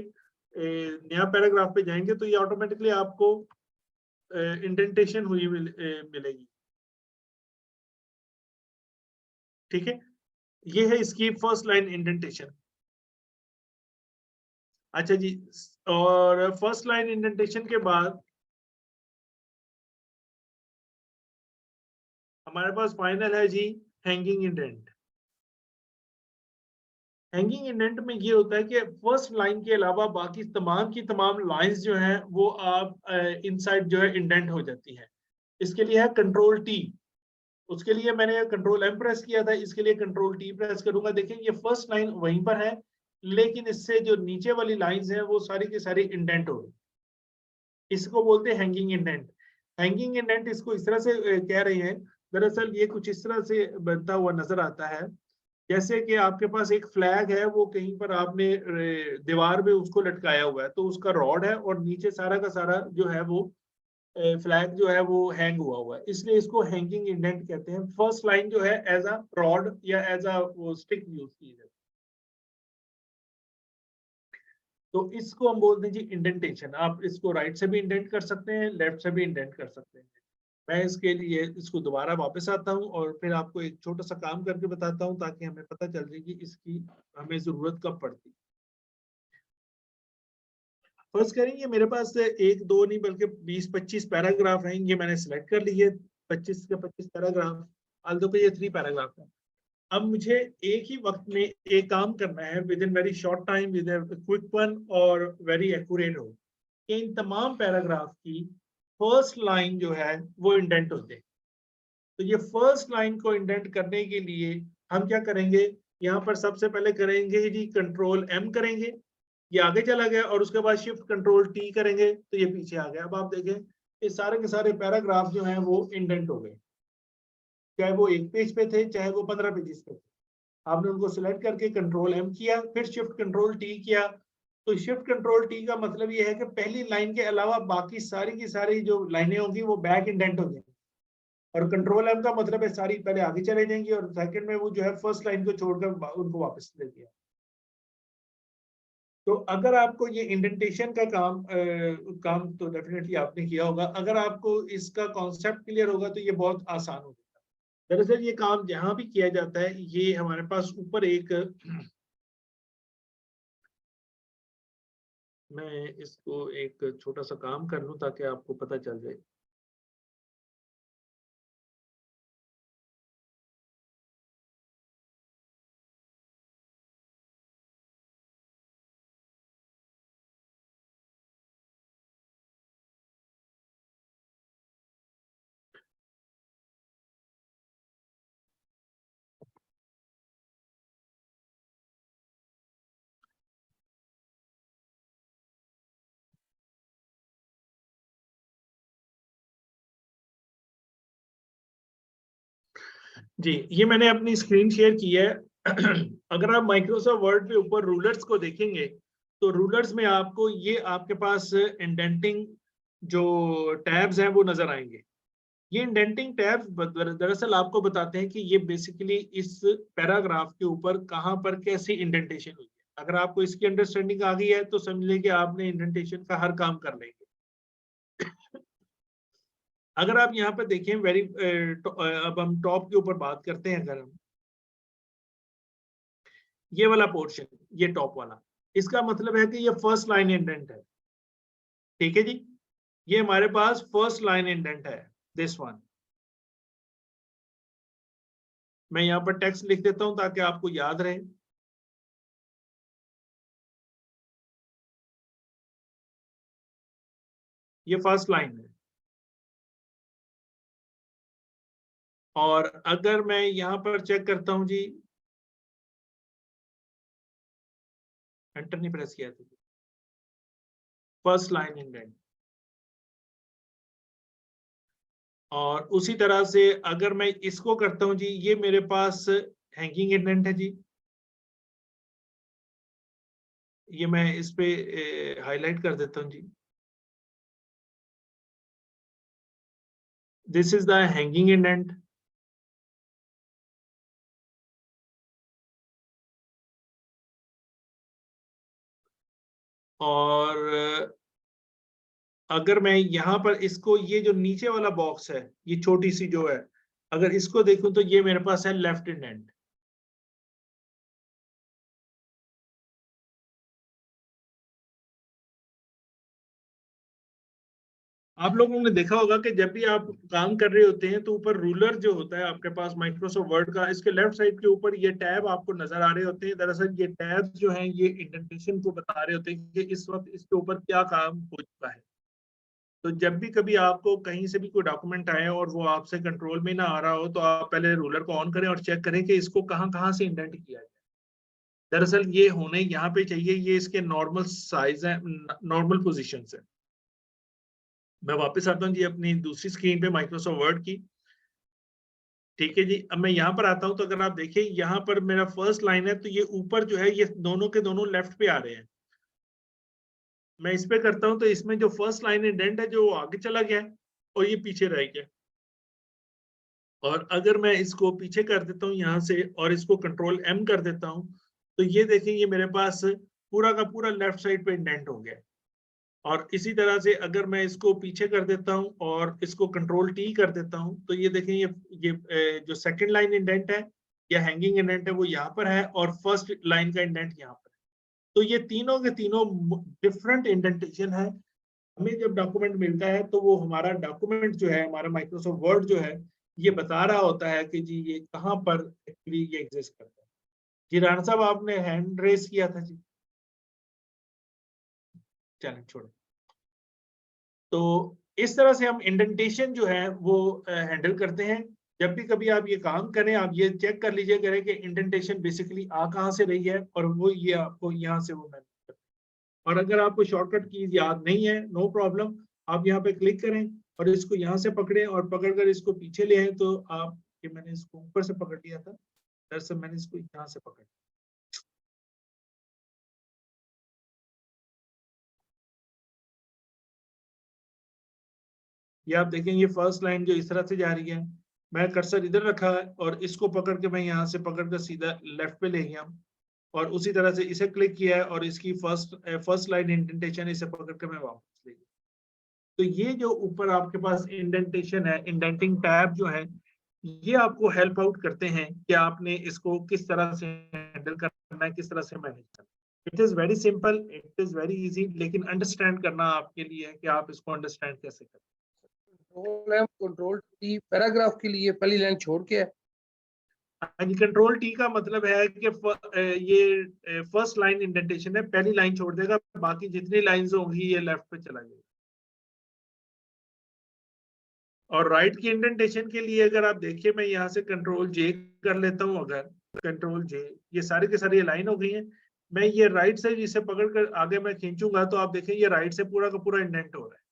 नया पैराग्राफ पे जाएंगे तो ये ऑटोमेटिकली आपको इंडेंटेशन हुई मिलेगी। ठीक है, ये है इसकी फर्स्ट लाइन इंडेंटेशन। अच्छा जी, और फर्स्ट लाइन इंडेंटेशन के बाद हमारे पास फाइनल है जी हैंगिंग इंडेंट। हैंगिंग इंडेंट में ये होता है कि फर्स्ट लाइन के अलावा बाकी तमाम की तमाम लाइंस जो हैं वो आप इनसाइड जो है इंडेंट हो जाती हैं। इसके लिए है कंट्रोल T। उसके लिए मैंने कंट्रोल M प्रेस किया था, इसके लिए कंट्रोल T प्रेस करूंगा। देखें ये फर्स्ट लाइन वहीं पर है, लेकिन इससे जो नीचे वाली लाइंस हैं वो सारी की सारी इंडेंट हो गई। इसको बोलते हैं हैंगिंग इंडेंट। हैंगिंग इंडेंट इसको इस तरह से कह रहे हैं, दरअसल ये कुछ इस तरह से बनता हुआ नजर आता है जैसे कि आपके पास एक फ्लैग है, वो कहीं पर आपने दीवार में उसको लटकाया हुआ है, तो उसका रॉड है और नीचे सारा का सारा जो है वो फ्लैग जो है वो हैंग हुआ है, इसलिए इसको हैंगिंग इंडेंट कहते हैं। फर्स्ट लाइन जो है एज अ रॉड या एज अ स्टिक यूज की जाती है, तो इसको हम बोलते हैं जी इंडेंटेशन। आप इसको राइट से भी इंडेंट कर सकते हैं, लेफ्ट से भी इंडेंट कर सकते हैं। मैं इसके लिए इसको दोबारा वापस आता हूं और फिर आपको एक छोटा सा काम करके बताता हूं ताकि हमें पता चल जाए कि इसकी हमें जरूरत कब पड़ती है। फर्स्ट करेंगे मेरे पास एक दो नहीं बल्कि 20-25 पैराग्राफ हैं, ये मैंने सिलेक्ट कर लिए 25 के 25 पैराग्राफ। आल्दो पे ये 3 पैराग्राफ है। अब मुझे एक ही वक्त में एक काम करना है with in very short time, with quick one और वेरी एक्यूरेट हो कि इन तमाम पैराग्राफ की फर्स्ट लाइन जो है वो इंडेंट हो जाए। तो ये फर्स्ट लाइन को इंडेंट करने के लिए हम क्या करेंगे, यहाँ पर सबसे पहले करेंगे जी कंट्रोल M करेंगे, ये आगे चला गया, और उसके बाद शिफ्ट कंट्रोल T करेंगे तो ये पीछे आ गया। अब आप देखें ये सारे के सारे पैराग्राफ जो हैं वो इंडेंट हो गए, चाहे वो 1 पेज पे थे चाहे वो 15 पेजेस पे थे। आपने उनको सिलेक्ट करके कंट्रोल एम किया, फिर शिफ्ट कंट्रोल टी किया। तो शिफ्ट कंट्रोल टी का मतलब ये है कि पहली लाइन के अलावा बाकी सारी की सारी जो लाइनें होंगी वो बैक इंडेंट हो जाएंगी, और कंट्रोल एम का मतलब है सारी पहले आगे चले जाएंगी और सेकंड में वो जो है फर्स्ट लाइन को छोड़कर उनको वापस ले दिया। तो अगर आपको ये इंडेंटेशन का काम तो डेफिनेटली आपने किया होगा। अगर आपको इसका कॉन्सेप्ट क्लियर होगा तो ये बहुत आसान हो जाएगा। दरअसल ये काम जहां भी किया जाता है, ये हमारे पास ऊपर एक मैं इसको एक छोटा सा काम कर लूं ताकि आपको पता चल जाए। जी, ये मैंने अपनी स्क्रीन शेयर की है। अगर आप माइक्रोसॉफ्ट वर्ड पे ऊपर रूलर्स को देखेंगे तो रूलर्स में आपको ये आपके पास इंडेंटिंग जो टैब्स हैं वो नजर आएंगे। ये इंडेंटिंग टैब्स दरअसल आपको बताते हैं कि ये बेसिकली इस पैराग्राफ के ऊपर कहाँ पर कैसी इंडेंटेशन हुई है। अगर आपको इसकी अंडरस्टैंडिंग आ गई है तो समझ लें कि आपने इंडेंटेशन का हर काम कर लेंगे। अगर आप यहाँ पर देखें अब हम टॉप के ऊपर बात करते हैं। अगर हम ये वाला पोर्शन, ये टॉप वाला, इसका मतलब है कि ये फर्स्ट लाइन इंडेंट है। ठीक है जी, ये हमारे पास फर्स्ट लाइन इंडेंट है, दिस वन। मैं यहाँ पर टेक्स्ट लिख देता हूं ताकि आपको याद रहे। ये फर्स्ट लाइन है। और अगर मैं यहाँ पर चेक करता हूं जी, एंटर नहीं प्रेस किया था, फर्स्ट लाइन इंडेंट। और उसी तरह से अगर मैं इसको करता हूं जी, ये मेरे पास हैंगिंग इंडेंट है जी। ये मैं इस पे हाईलाइट कर देता हूं जी, this is the hanging indent. और अगर मैं यहाँ पर इसको, ये जो नीचे वाला बॉक्स है, ये छोटी सी जो है, अगर इसको देखूं तो ये मेरे पास है लेफ्ट इंडेंट। आप लोगों ने देखा होगा कि जब भी आप काम कर रहे होते हैं तो ऊपर रूलर जो होता है आपके पास माइक्रोसॉफ्ट वर्ड का, इसके लेफ्ट साइड के ऊपर ये टैब आपको नजर आ रहे होते हैं। दरअसल ये टैब जो हैं ये इंडेंटेशन को बता रहे होते हैं कि इस वक्त इसके ऊपर क्या काम हो चुका है। तो जब भी कभी आपको कहीं से भी कोई डॉक्यूमेंट आए और वो आपसे कंट्रोल में ना आ रहा हो तो आप पहले रूलर को ऑन करें और चेक करें कि इसको कहाँ कहाँ से इंडेंट किया जाए। दरअसल ये होने यहाँ पे चाहिए, ये इसके नॉर्मल साइज है, नॉर्मल पोजिशन है। मैं वापस आता हूँ जी अपनी दूसरी स्क्रीन पे माइक्रोसॉफ्ट वर्ड की। ठीक है जी, अब मैं यहाँ पर आता हूँ तो अगर आप देखिए यहाँ पर मेरा फर्स्ट लाइन है तो ये ऊपर जो है ये दोनों के दोनों लेफ्ट पे आ रहे हैं। मैं इस पे करता हूँ तो इसमें जो फर्स्ट लाइन इंडेंट है जो आगे चला गया है और ये पीछे रह गया। और अगर मैं इसको पीछे कर देता हूँ यहाँ से और इसको कंट्रोल एम कर देता हूँ तो ये देखें ये मेरे पास पूरा का पूरा लेफ्ट साइड पे इंडेंट हो गया। और इसी तरह से अगर मैं इसको पीछे कर देता हूं और इसको कंट्रोल टी कर देता हूं तो ये देखें ये जो सेकंड लाइन इंडेंट है या हैंगिंग इंडेंट है वो यहाँ पर है और फर्स्ट लाइन का इंडेंट यहाँ पर है। तो ये तीनों के तीनों डिफरेंट इंडेंटेशन है। हमें जब डॉक्यूमेंट मिलता है तो वो हमारा डॉक्यूमेंट जो है, हमारा माइक्रोसॉफ्ट वर्ड जो है, ये बता रहा होता है कि जी ये कहाँ पर एक्चुअली ये एग्जिस्ट करता है। जी राणा साहब आपने हैंड रेस किया था जी, चलें छोड़ो। तो इस तरह से हम इंडेंटेशन जो है वो हैंडल करते हैं। जब भी कभी आप ये काम करें आप ये चेक कर लीजिए करें कि इंडेंटेशन बेसिकली आ कहाँ से रही है और वो ये आपको यहाँ से वो मैनेज। और अगर आपको शॉर्टकट कीज याद नहीं है, नो प्रॉब्लम, आप यहाँ पे क्लिक करें और इसको यहाँ से पकड़े और पकड़कर इसको पीछे ले आए, तो आप, ये मैंने इसको ऊपर से पकड़ लिया था, दरअसल मैंने इसको यहाँ से पकड़ लिया। ये आप देखें, ये फर्स्ट लाइन जो इस तरह से जा रही है, मैं कर्सर इधर रखा है और इसको पकड़ के मैं यहाँ से पकड़ कर सीधा लेफ्ट पे ले गया, और उसी तरह से इसे क्लिक किया है और इसकी फर्स्ट लाइन इंडेंटेशन इसे पकड़ के मैं वापस ले गया। तो ये जो ऊपर आपके पास इंडेंटेशन है, इंडेंटिंग टैब जो है, ये आपको हेल्प आउट करते हैं कि आपने इसको किस तरह से हैंडल करना है, किस तरह से मैनेज करना है। It is very simple, it is very easy, लेकिन अंडरस्टैंड करना आपके लिए है कि आप इसको अंडरस्टैंड कैसे करें। कंट्रोल टी पैराग्राफ के लिए पहली लाइन छोड़ के है। कंट्रोल टी का मतलब है कि ये फर्स्ट लाइन इंडेंटेशन है, पहली लाइन छोड़ देगा, बाकी जितनी लाइंस होंगी ये लेफ्ट पे चला जाएगा। और राइट की इंडेंटेशन के लिए अगर आप देखिए, मैं यहाँ से कंट्रोल जे कर लेता हूँ, अगर कंट्रोल जे, ये सारी की सारी लाइन हो गई है। मैं ये राइट से इसे पकड़ कर आगे मैं खींचूंगा तो आप देखें ये राइट से पूरा का पूरा इंडेंट हो रहा है,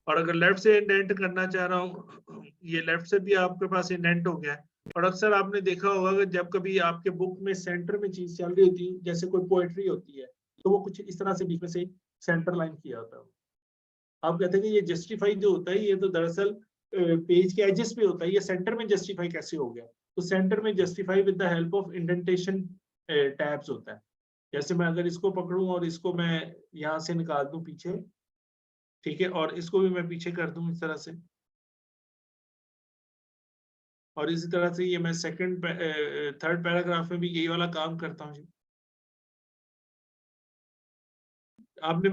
और अगर लेफ्ट से इंडेंट करना चाह रहा हूँ, ये लेफ्ट से भी आपके पास इंडेंट हो गया है। और अक्सर आपने देखा होगा कि जब कभी आपके बुक में सेंटर में चीज चल रही होती है, जैसे कोई पोएट्री होती है, तो वो कुछ इस तरह से बीच में से सेंटर लाइन किया होता है। आप कहते हैं कि ये जस्टिफाई जो होता है, ये तो दरअसल पेज के एजेस पे होता है, ये सेंटर में जस्टिफाई कैसे हो गया? तो सेंटर में justify with the help of indentation tabs होता है। जैसे मैं अगर इसको पकड़ूं और इसको मैं यहाँ से निकाल दूं पीछे, ठीक है, और इसको भी मैं पीछे कर दूं इस तरह से, और इसी तरह से ये मैं सेकंड थर्ड पैराग्राफ में भी यही वाला काम करता हूँ जी। आपने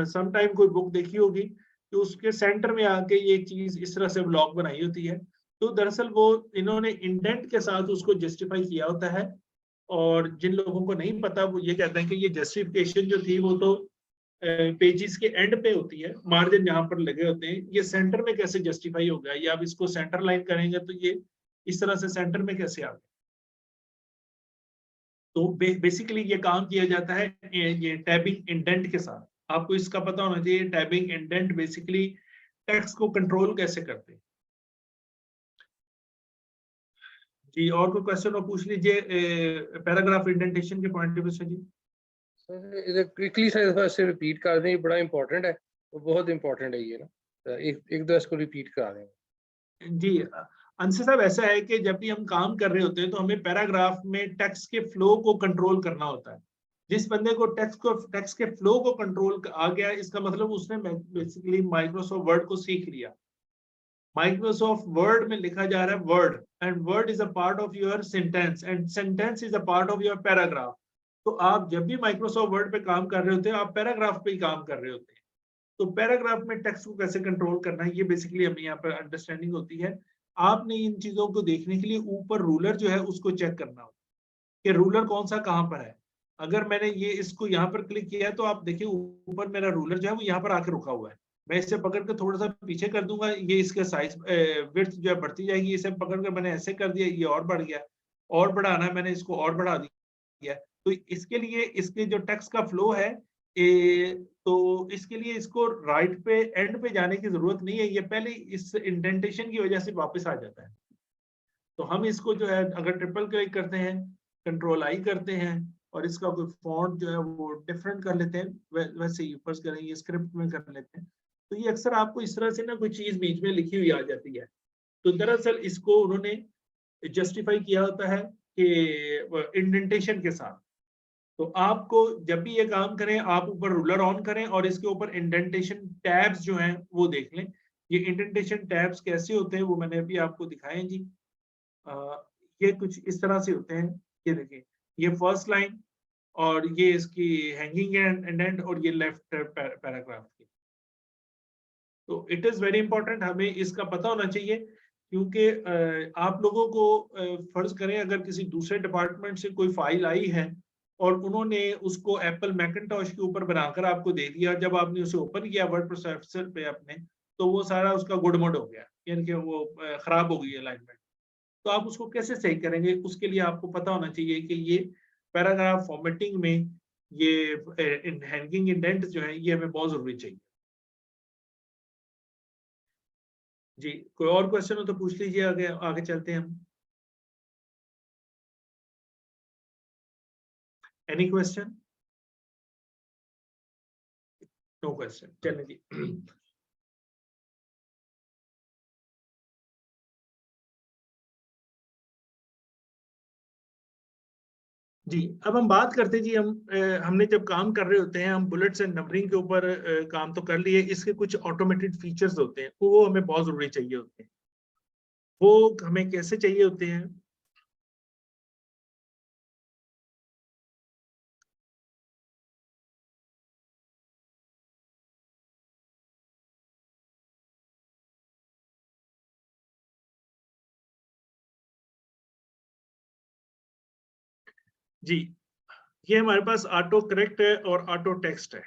सम टाइम कोई बुक देखी होगी तो उसके सेंटर में आके ये चीज इस तरह से ब्लॉक बनाई होती है, तो दरअसल वो इन्होंने इंडेंट के साथ उसको जस्टिफाई किया होता है। और जिन लोगों को नहीं पता वो ये कहते हैं कि ये जस्टिफिकेशन जो थी वो तो पेजेस के एंड पे होती है, मार्जिन जहां पर लगे होते हैं, ये सेंटर में कैसे जस्टिफाई हो गया, या आप इसको सेंटर लाइन करेंगे तो ये इस तरह से सेंटर में कैसे आ गया। तो बेसिकली ये काम किया जाता है ये टैबिंग इंडेंट के साथ। आपको इसका पता होना चाहिए टैबिंग इंडेंट बेसिकली टेक्स्ट को कंट्रोल कैसे करते हैं। जी, और कोई क्वेश्चन हो पूछ लीजिए पैराग्राफ इंडेंटेशन के पॉइंट ऑफ व्यू से। जी सर इधर क्विकली से रिपीट कर दें, ये बड़ा इंपॉर्टेंट है, वो बहुत इंपॉर्टेंट है ये ना, एक दो इसको रिपीट करा दें। जी अंशु साहब, ऐसा है कि जब भी हम काम कर रहे होते हैं तो हमें पैराग्राफ में टेक्स्ट के फ्लो को कंट्रोल करना होता है। जिस बंदे को टेक्स्ट के फ्लो को कंट्रोल आ गया, इसका मतलब उसने बेसिकली माइक्रोसॉफ्ट वर्ड को सीख लिया। माइक्रोसॉफ्ट वर्ड में लिखा जा रहा है word, and word is a part of your sentence, and sentence is a part of your paragraph. तो आप जब भी माइक्रोसॉफ्ट वर्ड पे काम कर रहे होते हैं, आप पैराग्राफ पे ही काम कर रहे होते हैं। तो पैराग्राफ में टेक्स्ट को कैसे कंट्रोल करना है, ये बेसिकली हमें यहाँ पर अंडरस्टैंडिंग होती है। आपने इन चीजों को देखने के लिए ऊपर रूलर जो है उसको चेक करना होगा कि रूलर कौन सा कहाँ पर है। अगर मैंने ये इसको यहाँ पर क्लिक किया है तो आप देखिए ऊपर मेरा रूलर जो है वो यहाँ पर आके रुका हुआ है। मैं इसे पकड़ कर थोड़ा सा पीछे कर दूंगा, ये इसके साइज विड्थ जो है बढ़ती जाएगी। इसे पकड़ कर मैंने ऐसे कर दिया, ये और बढ़ गया। और बढ़ाना है, मैंने इसको और बढ़ा दिया। तो इसके लिए इसके जो टेक्स्ट का फ्लो है, तो इसके लिए इसको राइट पे एंड पे जाने की जरूरत नहीं है, ये पहले इस इंडेंटेशन की वजह से वापस आ जाता है। तो हम इसको जो है अगर ट्रिपल क्लिक करते हैं, कंट्रोल आई करते हैं, और इसका कोई फॉन्ट जो है वो डिफरेंट कर लेते हैं, वैसे ही फर्स्ट करें ये स्क्रिप्ट में कर लेते हैं, तो ये अक्सर आपको इस तरह से ना कोई चीज बीच में लिखी हुई आ जाती है। तो दरअसल इसको उन्होंने जस्टिफाई किया होता है कि इंडेंटेशन के साथ। तो आपको जब भी ये काम करें, आप ऊपर रूलर ऑन करें और इसके ऊपर इंडेंटेशन टैब्स जो हैं वो देख लें। ये इंडेंटेशन टैब्स कैसे होते हैं वो मैंने अभी आपको दिखाए जी। ये कुछ इस तरह से होते हैं। ये देखिए, ये फर्स्ट लाइन, और ये इसकी हैंगिंग इंडेंट, और ये लेफ्ट पैराग्राफ की। तो इट इज वेरी इंपॉर्टेंट, हमें इसका पता होना चाहिए, क्योंकि आप लोगों को फर्ज करें अगर किसी दूसरे डिपार्टमेंट से कोई फाइल आई है और उन्होंने उसको एप्पल मैकिंटॉश के ऊपर बनाकर आपको दे दिया, जब आपने उसे ओपन किया वर्ड प्रोसेसर पे अपने, तो वो सारा उसका गुडमोड हो गया, यानी कि वो खराब हो गई अलाइनमेंट। तो आप उसको कैसे सही करेंगे, उसके लिए आपको पता होना चाहिए कि ये पैराग्राफ फॉर्मेटिंग में ये हैंगिंग इंडेंट जो है ये हमें बहुत जरूरी चाहिए। जी, कोई और क्वेश्चन हो तो पूछ लीजिए, आगे आगे चलते हैं हम। Any question? नो क्वेश्चन, चलिए जी। जी, अब हम बात करते हैं जी, हमने जब काम कर रहे होते हैं, हम बुलेट्स एंड नंबरिंग के ऊपर काम तो कर लिए, इसके कुछ ऑटोमेटेड फीचर्स होते हैं, वो हमें बहुत जरूरी चाहिए होते हैं। वो हमें कैसे चाहिए होते हैं? जी, ये हमारे पास ऑटो करेक्ट है और ऑटो टेक्स्ट है।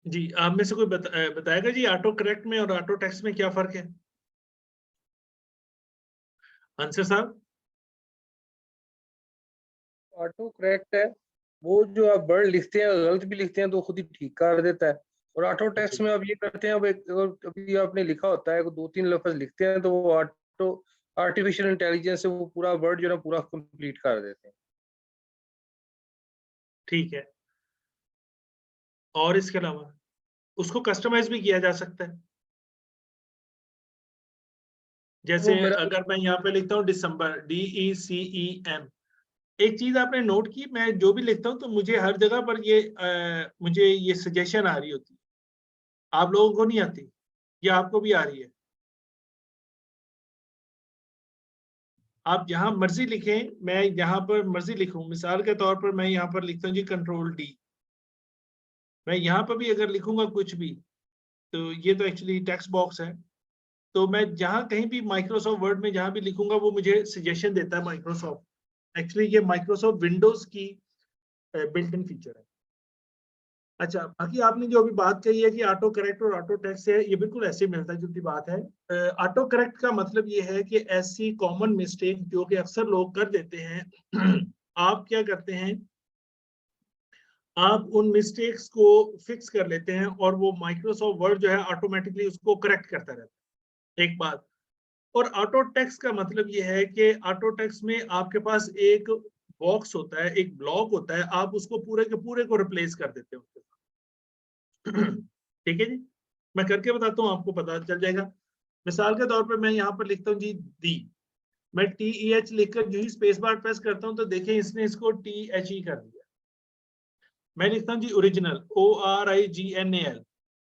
जी, आप में से कोई बताएगा जी, ऑटो करेक्ट में और ऑटो टेक्स्ट में क्या फर्क है? आंसर साहब? ऑटो करेक्ट है, वो जो आप वर्ड लिखते हैं गलत भी लिखते हैं तो खुद ही ठीक कर देता है। और ऑटो टेक्स्ट में आप ये करते हैं, अब अभी आपने लिखा होता है, 2-3 लफ्ज लिखते हैं तो वो ऑटो आर्टिफिशियल इंटेलिजेंस से वो पूरा वर्ड जो है ना पूरा कंप्लीट कर देते हैं। ठीक है, और इसके अलावा उसको कस्टमाइज भी किया जा सकता है। जैसे वो मेरा अगर मैं यहाँ पे लिखता हूँ दिसंबर, DECEM, एक चीज आपने नोट की, मैं जो भी लिखता हूँ तो मुझे हर जगह पर ये मुझे ये सजेशन आ रही होती है, आप लोगों को नहीं आती, ये आपको भी आ रही है। आप जहां मर्जी लिखें, मैं यहाँ पर मर्जी लिखूं, मिसाल के तौर पर मैं यहाँ पर लिखता हूँ जी Ctrl+D, मैं यहाँ पर भी अगर लिखूंगा कुछ भी, तो ये तो एक्चुअली टेक्स्ट बॉक्स है, तो मैं जहां कहीं भी माइक्रोसॉफ्ट वर्ड में जहां भी लिखूंगा वो मुझे सजेशन देता है माइक्रोसॉफ्ट। एक्चुअली ये माइक्रोसॉफ्ट विंडोज की बिल्ट इन फीचर है। अच्छा, बाकी आपने जो अभी बात कही है कि ऑटो करेक्ट और ऑटो टेक्स्ट है, ये बिल्कुल ऐसे मिलता जुलती बात है। ऑटो करेक्ट का मतलब ये है कि ऐसी कॉमन मिस्टेक जो कि अक्सर लोग कर देते हैं, आप क्या करते हैं, आप उन मिस्टेक्स को फिक्स कर लेते हैं और वो माइक्रोसॉफ्ट वर्ड जो है ऑटोमेटिकली उसको करेक्ट करता रहता है, एक बात। और ऑटो टेक्स्ट का मतलब ये है कि ऑटो टेक्स्ट में आपके पास एक बॉक्स होता है, एक ब्लॉक होता है, आप उसको पूरे के पूरे को रिप्लेस कर देते हो। ठीक है जी, मैं करके बताता हूँ, आपको पता चल जाएगा। मिसाल के तौर पर मैं यहाँ पर लिखता हूँ जी दी, मैं TEH लिखकर जो ही स्पेस बार प्रेस करता हूँ तो देखें इसने इसको THE कर दिया। मैं लिखता हूँ जी ओरिजिनल, ORIGNAL,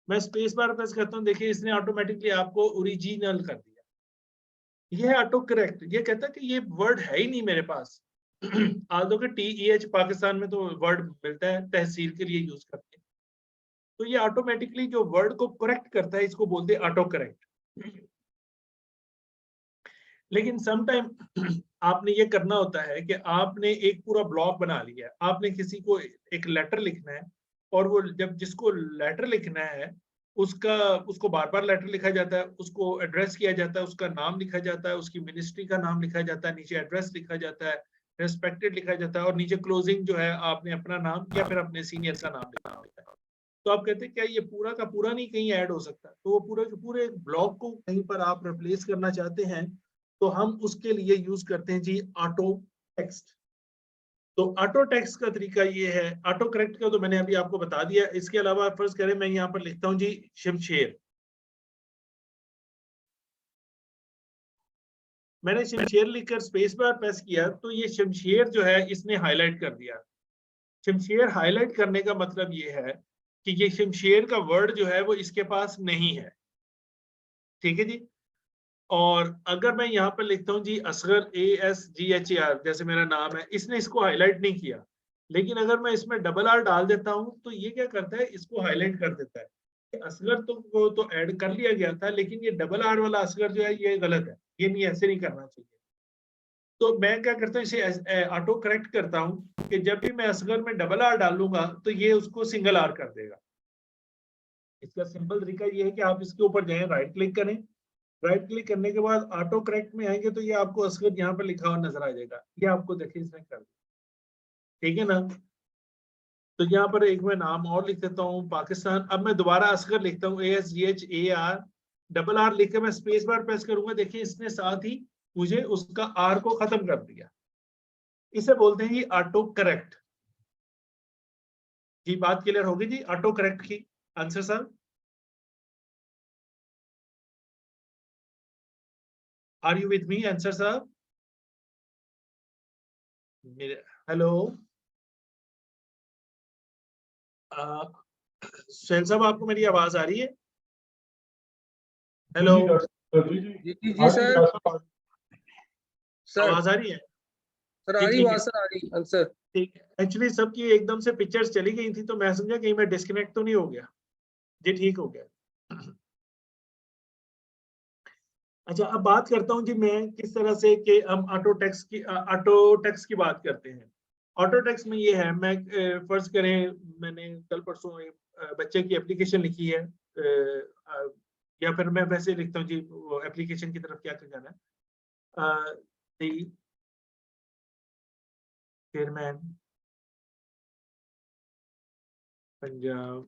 मैं स्पेस बार प्रेस करता हूँ, देखिए इसने ऑटोमेटिकली आपको ओरिजिनल कर दिया। ये है ऑटो करेक्ट, ये कहता है कि ये वर्ड है ही नहीं मेरे पास। आल्दो के TEH पाकिस्तान में तो वर्ड मिलता है, तहसील के लिए यूज करते हैं, तो ये ऑटोमेटिकली जो वर्ड को करेक्ट करता है इसको बोलते हैं ऑटो करेक्ट। लेकिन सम टाइम आपने ये करना होता है कि आपने एक पूरा ब्लॉक बना लिया है, आपने किसी को एक लेटर लिखना है, और वो जब जिसको लेटर लिखना है उसका उसको बार बार लेटर लिखा जाता है, उसको एड्रेस किया जाता है, उसका नाम लिखा जाता है, उसकी मिनिस्ट्री का नाम लिखा जाता है, नीचे एड्रेस लिखा जाता है, रेस्पेक्टेड लिखा जाता है, और नीचे क्लोजिंग जो है आपने अपना नाम या फिर अपने सीनियर का नाम लिखा होता है। तो आप कहते हैं क्या ये पूरा का पूरा नहीं कहीं ऐड हो सकता? तो वो पूरे के पूरे ब्लॉक को कहीं पर आप रिप्लेस करना चाहते हैं तो हम उसके लिए यूज करते हैं जी ऑटो टेक्स्ट। तो ऑटो टेक्स्ट का तरीका ये है, ऑटो करेक्ट का तो मैंने अभी आपको बता दिया। इसके अलावा फर्ज करें मैं यहाँ पर लिखता हूँ जी शमशेर, मैंने शमशेर लिखकर स्पेस बार प्रेस किया तो ये शमशेर जो है इसने हाईलाइट कर दिया। शमशेर हाईलाइट करने का मतलब ये है कि ये शमशेर का वर्ड जो है वो इसके पास नहीं है। ठीक है जी। और अगर मैं यहाँ पर लिखता हूँ जी असगर, ASGHER, जैसे मेरा नाम है, इसने इसको हाईलाइट नहीं किया, लेकिन अगर मैं इसमें डबल आर डाल देता हूँ तो ये क्या करता है, इसको हाईलाइट कर देता है। असगर तो वो तो ऐड कर लिया गया था, लेकिन ये डबल आर वाला असगर जो है ये गलत है, ये नहीं, ऐसे नहीं करना चाहिए। तो मैं क्या करता हूँ, इसे ऑटो करेक्ट करता हूँ कि जब भी मैं असगर में डबल आर डालूंगा तो ये उसको सिंगल आर कर देगा। इसका सिंपल तरीका ये है कि आप इसके ऊपर जाएं, राइट क्लिक करें, राइट क्लिक करने के बाद ऑटो करेक्ट में आएंगे तो ये आपको असगर यहाँ पर लिखा हुआ नजर आ जाएगा। ये आपको देखिए इसने कर दिया, ठीक है ना। तो यहाँ पर एक मैं नाम और लिख देता हूँ, पाकिस्तान। अब मैं दोबारा असगर लिखता हूँ, ASGHAR डबल आर लिख के मैं स्पेस बार प्रेस करूंगा, देखिए इसने साथ ही मुझे उसका आर को खत्म कर दिया। इसे बोलते हैं जी ऑटो करेक्ट। जी बात क्लियर होगी जी ऑटो करेक्ट की। Answer sir, are you with me? Answer साहब, हेलो सुहेल साहब, आपको मेरी आवाज आ रही है? हेलो, जी सर। सर आवाज आ रही है? सर आ जी रही ठीक है, बात, सर आ रही आंसर। ठीक है। एक्चुअली सबकी एकदम से पिक्चर्स चली गई थी तो मैं समझा कहीं मैं डिस्कनेक्ट तो नहीं हो गया। जी ठीक हो गया। अच्छा, अब बात करता हूं जी मैं किस तरह से कि हम ऑटो टैक्स की बात करते हैं। ऑटो टैक्स में ये है, मैं फर्ज करें मैंने कल परसों एक बच्चे की एप्लीकेशन लिखी है, या फिर मैं वैसे लिखता हूँ जी वो एप्लीकेशन की तरफ क्या जाना है। चेयरमैन पंजाब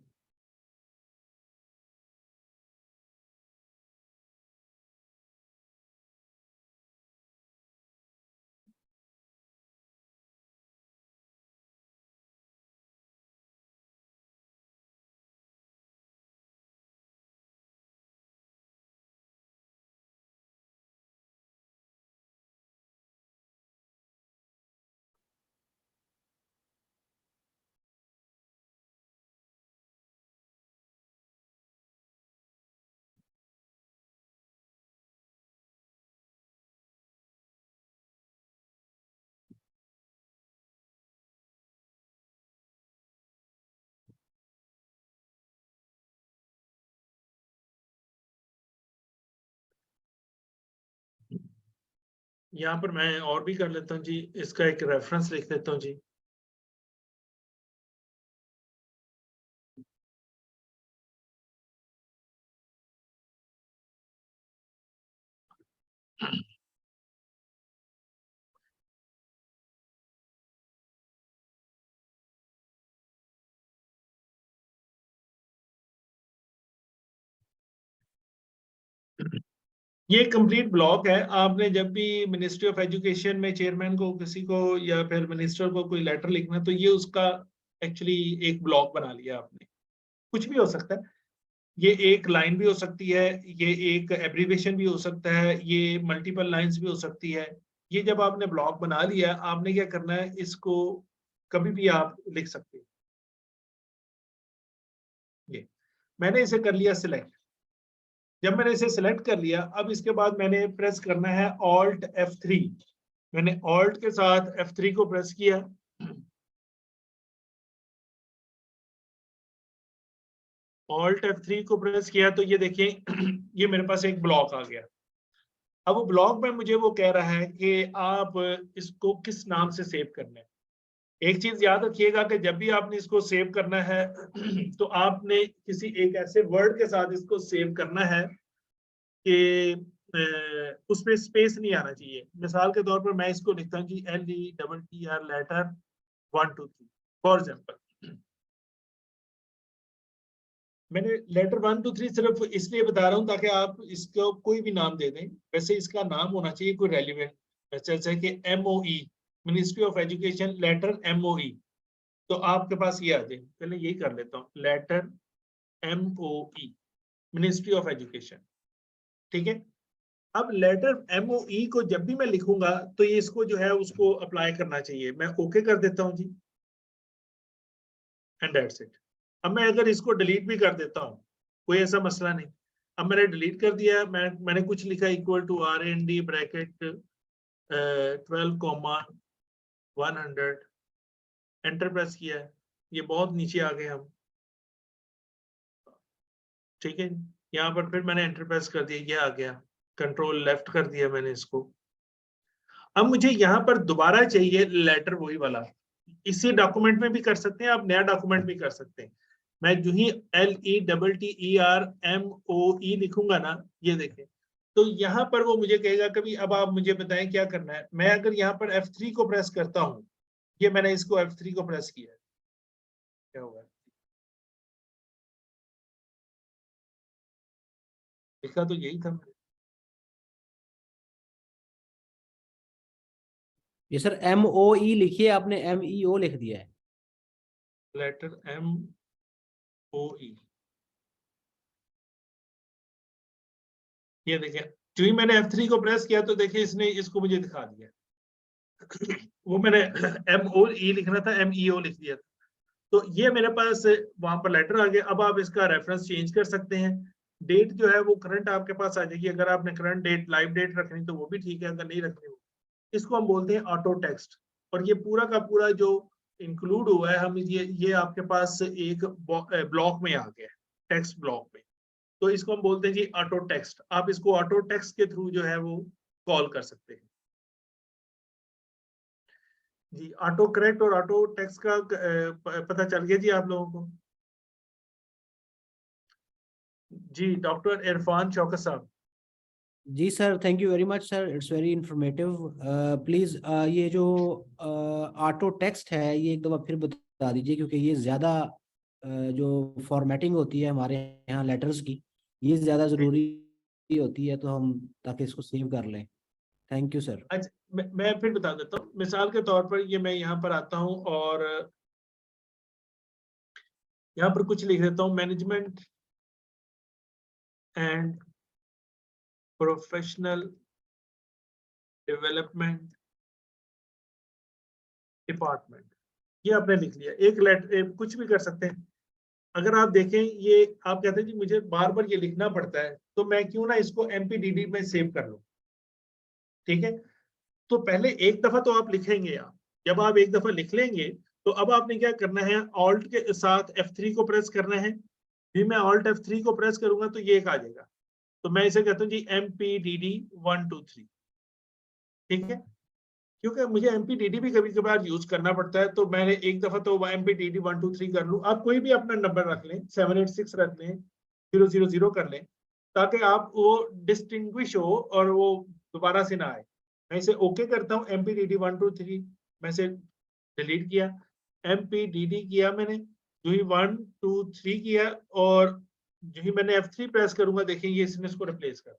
यहाँ पर मैं और भी कर लेता हूँ जी, इसका एक रेफरेंस लिख देता हूँ जी। ये कंप्लीट ब्लॉक है। आपने जब भी मिनिस्ट्री ऑफ एजुकेशन में चेयरमैन को किसी को या फिर मिनिस्टर को कोई लेटर लिखना है तो ये उसका एक्चुअली एक ब्लॉक बना लिया आपने। कुछ भी हो सकता है, ये एक लाइन भी हो सकती है, ये एक एब्रीविएशन भी हो सकता है, ये मल्टीपल लाइंस भी हो सकती है। ये जब आपने ब्लॉक बना लिया, आपने क्या करना है, इसको कभी भी आप लिख सकते हैं। ये मैंने इसे कर लिया सिलेक्ट। जब मैंने इसे सिलेक्ट कर लिया, अब इसके बाद मैंने प्रेस करना है Alt F3। मैंने Alt के साथ F3 को प्रेस किया। Alt F3 को प्रेस किया तो ये देखिए ये मेरे पास एक ब्लॉक आ गया। अब वो ब्लॉक में मुझे वो कह रहा है कि आप इसको किस नाम से सेव करना है। एक चीज याद रखिएगा कि जब भी आपने इसको सेव करना है तो आपने किसी एक ऐसे वर्ड के साथ इसको सेव करना है कि उसमें स्पेस नहीं आना चाहिए। मिसाल के तौर पर मैं इसको लिखता हूँ कि LETTR लेटर 1 2 3 फॉर एग्जाम्पल। मैंने लेटर 1 2 3 सिर्फ इसलिए बता रहा हूँ ताकि आप इसको कोई भी नाम दे दें। वैसे इसका नाम होना चाहिए कोई रेलिवेंट, जैसे कि MOE, ministry of education letter MOE। तो आपके पास ये आ जाए, पहले यही कर लेता हूँ, letter MOE, ministry of education. ठीक है। अब लेटर MOE को जब भी मैं लिखूंगा तो ये इसको जो है उसको अप्लाई करना चाहिए। मैं ओके कर देता हूं जी, एंड दैट्स इट। अब मैं अगर इसको डिलीट भी कर देता हूं, कोई ऐसा मसला नहीं। अब मैंने डिलीट कर दिया, मैंने कुछ लिखा equal to RND bracket 12,100, enter press किया है। ये बहुत नीचे आ गए हम, ठीक है। यहाँ पर फिर मैंने एंटर प्रेस कर दिया, ये आ गया। कंट्रोल लेफ्ट कर दिया मैंने इसको। अब मुझे यहाँ पर दोबारा चाहिए लेटर वही वाला, इसी डॉक्यूमेंट में भी कर सकते हैं आप, नया डॉक्यूमेंट भी कर सकते हैं। मैं जो ही LETTERMOE लिखूंगा ना, ये देखें, तो यहाँ पर वो मुझे कहेगा कभी अब आप मुझे बताएं क्या करना है। मैं अगर यहाँ पर F3 को प्रेस करता हूँ, ये मैंने इसको F3 को प्रेस किया है, क्या होगा, लिखा तो यही था। ये सर MOE लिखिए, आपने MEO लिख दिया है। लेटर MOE, ये देखिए, जो ही मैंने F3 को प्रेस किया तो देखिए इसने इसको मुझे दिखा दिया। वो मैंने MOE लिखना था, MEO लिख दिया था। तो ये मेरे पास वहां पर लेटर आ गया। अब आप इसका रेफरेंस चेंज कर सकते हैं। डेट जो है वो करंट आपके पास आ जाएगी। अगर आपने करंट डेट, लाइव डेट रखनी तो वो भी ठीक है, अगर नहीं रखनी हो, इसको हम बोलते हैं ऑटो टेक्स्ट। और ये पूरा का पूरा जो इंक्लूड हुआ है, हम ये आपके पास एक ब्लॉक में आ गया है, टेक्स्ट ब्लॉक में। तो इसको हम बोलते हैं जी ऑटो टेक्स्ट। आप इसको ऑटो टेक्स्ट के थ्रू जो है वो कॉल कर सकते हैं जी। ऑटो करेक्ट और ऑटो टेक्स्ट का पता चल गया जी आप लोगों को? जी डॉक्टर इरफान चौकस साहब। जी sir, thank you very much sir, it's very informative. Please ये जो ऑटो टेक्स्ट है ये एक दफ़ा फिर बता दीजिए, क्योंकि ये ज़्यादा जो फॉर्मेटिंग होती है हमारे यहाँ लेटर्स की, ये ज़्यादा ज़रूरी होती है, तो हम ताकि इसको सेव कर लें। Thank you sir. अच्छा, मैं फिर बता देता हूँ। मिसाल के तौर पर ये मैं यहाँ पर आता हूँ और यहाँ पर कुछ लिख देता हूँ, management and professional development department, ये आपने लिख लिया। एक लेटर कुछ भी कर सकते हैं। अगर आप देखें, ये आप कहते हैं जी मुझे बार बार ये लिखना पड़ता है, तो मैं क्यों ना इसको MPDD में सेव कर लूं। ठीक है, तो पहले एक दफा तो आप लिखेंगे। आप जब आप एक दफा लिख लेंगे तो अब आपने क्या करना है, ऑल्ट के साथ F3 को प्रेस करना है। भी मैं ऑल्ट F3 को प्रेस करूंगा तो ये एक आ जाएगा। तो मैं इसे कहता हूँ जी MPDD 1 2 3। ठीक है, क्योंकि मुझे MPDD भी कभी कभार यूज करना पड़ता है, तो मैंने एक दफा तो MPDD 1 2 3 कर लूं। आप कोई भी अपना नंबर रख लें, 786 रख लें, 000 कर लें, ताकि आप वो डिस्टिंग्विश हो और वो दोबारा से ना आए। मैं इसे ओके करता हूँ, MPDD 1 2 3 मैं इसे डिलीट किया, MPDD किया मैंने, जो ही 1 2 3 किया, और जो ही मैंने F3 प्रेस करूंगा, देखिए ये इसने इसको रिप्लेस कर।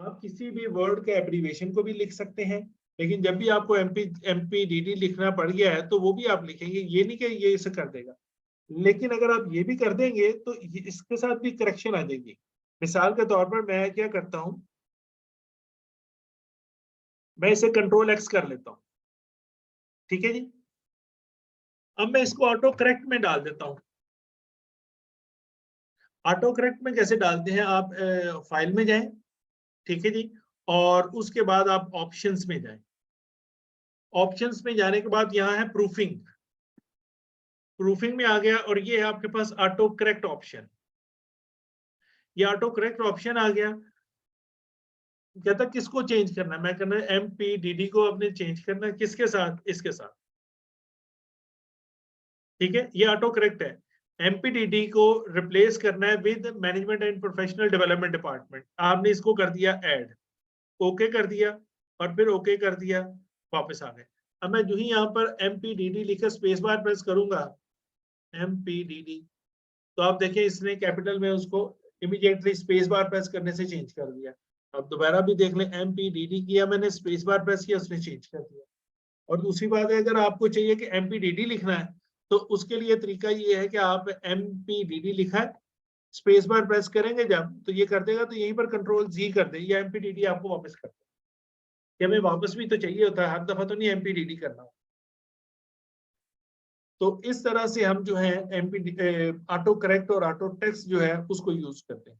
आप किसी भी वर्ड के एब्रीविएशन को भी लिख सकते हैं, लेकिन जब भी आपको MPDD लिखना पड़ गया है तो वो भी आप लिखेंगे, ये नहीं कि ये इसे कर देगा। लेकिन अगर आप ये भी कर देंगे तो इसके साथ भी करेक्शन आ जाएगी। मिसाल के तौर पर मैं क्या करता हूं, मैं इसे कंट्रोल X कर लेता हूं। ठीक है जी, अब मैं इसको ऑटो करेक्ट में डाल देता हूं। ऑटो करेक्ट में कैसे डालते हैं, आप फाइल में जाएं, ठीक है जी, और उसके बाद आप ऑप्शंस में जाएं। ऑप्शंस में जाने के बाद यहाँ है प्रूफिंग। प्रूफिंग में आ गया और ये है आपके पास ऑटो करेक्ट ऑप्शन। ये ऑटो करेक्ट ऑप्शन आ गया। कहता किसको चेंज करना है, मैं करना है MPDD को अपने चेंज करना है, किसके साथ, इसके साथ। ठीक है, ये ऑटो करेक्ट है। MPDD को रिप्लेस करना है with management and professional development department. आपने इसको कर दिया ऐड, ओके कर दिया, और फिर ओके कर दिया, वापस आ गए। अब मैं जो ही यहाँ पर MPDD लिखकर स्पेस बार प्रेस करूंगा, MPDD, तो आप देखिए इसने कैपिटल में उसको इमीडिएटली स्पेस बार प्रेस करने से चेंज कर दिया। अब दोबारा भी देख लें, MPDD किया मैंने, स्पेस बार प्रेस किया, उसने चेंज कर दिया। और दूसरी बात है, अगर आपको चाहिए कि MPDD लिखना है तो उसके लिए तरीका ये है कि आप MPDD लिखा है, स्पेस बार प्रेस करेंगे जब, तो ये कर देगा, तो यहीं पर कंट्रोल Z कर दे, या MPDD आपको वापस कर दे। कि हमें वापस भी तो चाहिए होता है, हर दफा तो नहीं MPDD करना। तो इस तरह से हम जो है ऑटो करेक्ट और ऑटो टेक्स्ट जो है उसको यूज करते हैं।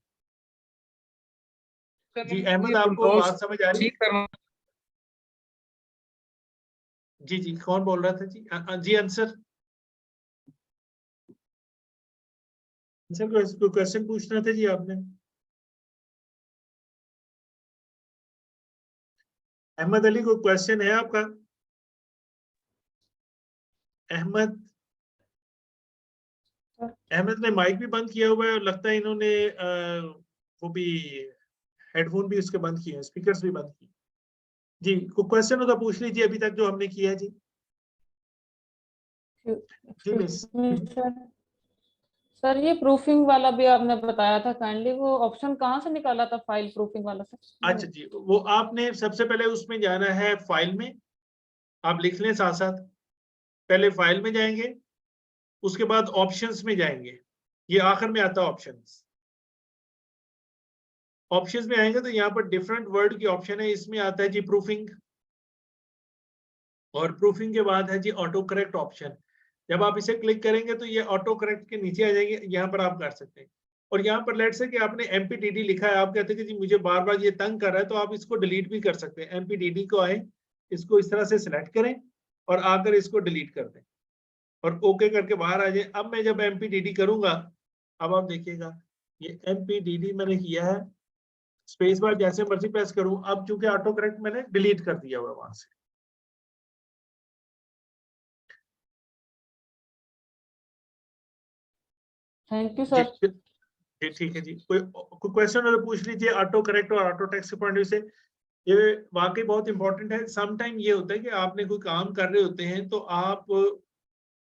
जी अहमद, आपको बात समझ आ रही है? करना जी जी, कौन बोल रहा था जी? जी आंसर, कोई क्वेश्चन पूछना था जी आपने? अहमद अली, कोई क्वेश्चन है आपका? अहमद अहमद ने माइक भी बंद किया हुआ है और लगता है इन्होंने वो भी हेडफोन भी उसके बंद किए हैं, स्पीकर्स भी बंद किए। जी, कोई क्वेश्चन हो तो पूछ लीजिए अभी तक जो हमने किया है। जी जी मिस। सर ये प्रूफिंग वाला भी आपने बताया था, काइंडली वो ऑप्शन कहाँ से निकाला था फाइल प्रूफिंग वाला सर? अच्छा जी, वो आपने सबसे पहले उसमें जाना है फाइल में, आप लिख लें साथ साथ। पहले फाइल में जाएंगे, उसके बाद ऑप्शंस में जाएंगे, ये आखिर में आता है ऑप्शंस। ऑप्शंस में आएंगे तो यहाँ पर डिफरेंट वर्ड की ऑप्शन है, इसमें आता है जी प्रूफिंग, और प्रूफिंग के बाद है जी ऑटो करेक्ट ऑप्शन। जब आप इसे क्लिक करेंगे तो ये ऑटो करेक्ट के नीचे आ जाएंगे, यहाँ पर आप कर सकते हैं। और यहाँ पर लेट्स से कि आपने MPDD लिखा है, आप कहते हैं कि जी मुझे बार बार ये तंग कर रहा है, तो आप इसको डिलीट भी कर सकते हैं। MPDD को आए, इसको इस तरह से सिलेक्ट करें और आकर इसको डिलीट कर दें और ओके करके बाहर आ जाए। अब मैं जब MPDD करूंगा, अब आप देखिएगा ये MPDD मैंने किया है, स्पेस बार जैसे मर्जी प्रेस करूं, अब चूंकि ऑटो करेक्ट मैंने डिलीट कर दिया हुआ वहां से। Thank you sir. जी ठीक है जी, कोई क्वेश्चन हो तो पूछ लीजिए ऑटो करेक्ट और ऑटो टेक्स्ट के पॉइंट ऑफ व्यू से। ये वाकई बहुत इंपॉर्टेंट है। सम टाइम ये होता है कि आपने कोई काम कर रहे होते हैं तो आप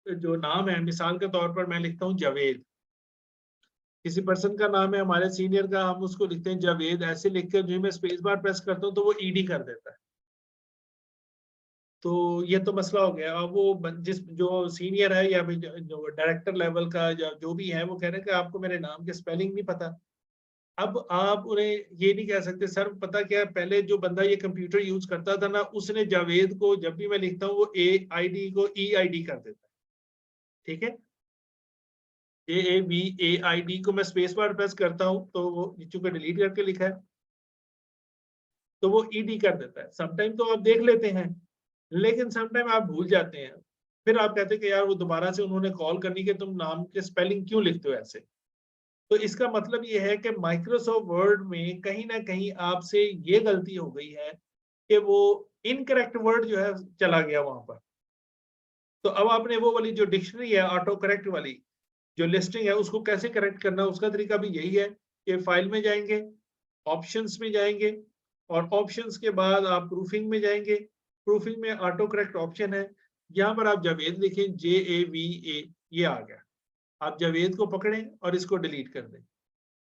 जो नाम है, मिसाल के तौर पर मैं लिखता हूँ जावेद, किसी पर्सन का नाम है हमारे सीनियर का, हम उसको लिखते हैं जावेद, ऐसे लिखकर जो मैं स्पेस बार प्रेस करता हूँ तो वो ईडी कर देता है। तो ये तो मसला हो गया। अब वो जिस जो सीनियर है या फिर जो डायरेक्टर लेवल का या जो भी है, वो कह रहे हैं कि आपको मेरे नाम के स्पेलिंग नहीं पता। अब आप उन्हें ये नहीं कह सकते सर पता क्या है, पहले जो बंदा ये कंप्यूटर यूज करता था ना, उसने जावेद को जब भी मैं लिखता हूँ वो AID को EID कर देता है। ठीक है, AAVAID को मैं स्पेस बार प्रेस करता हूँ तो वो चूंकि डिलीट करके लिखा है तो वो ED कर देता है। समटाइम तो आप देख लेते हैं, लेकिन समटाइम आप भूल जाते हैं, फिर आप कहते हैं कि यार वो दोबारा से उन्होंने कॉल करनी कि तुम नाम के स्पेलिंग क्यों लिखते हो ऐसे। तो इसका मतलब ये है कि माइक्रोसॉफ्ट वर्ड में कहीं ना कहीं आपसे ये गलती हो गई है कि वो इनकरेक्ट वर्ड जो है चला गया वहां पर। तो अब आपने वो वाली जो डिक्शनरी है ऑटो करेक्ट वाली जो लिस्टिंग है, उसको कैसे करेक्ट करना है, उसका तरीका भी यही है कि फाइल में जाएंगे, ऑप्शंस में जाएंगे, और ऑप्शंस के बाद आप प्रूफिंग में जाएंगे। प्रूफिंग में ऑटो करेक्ट ऑप्शन है, यहाँ पर आप जावेद लिखें, JAVA, ये आ गया। आप जावेद को पकड़ें और इसको डिलीट कर दें।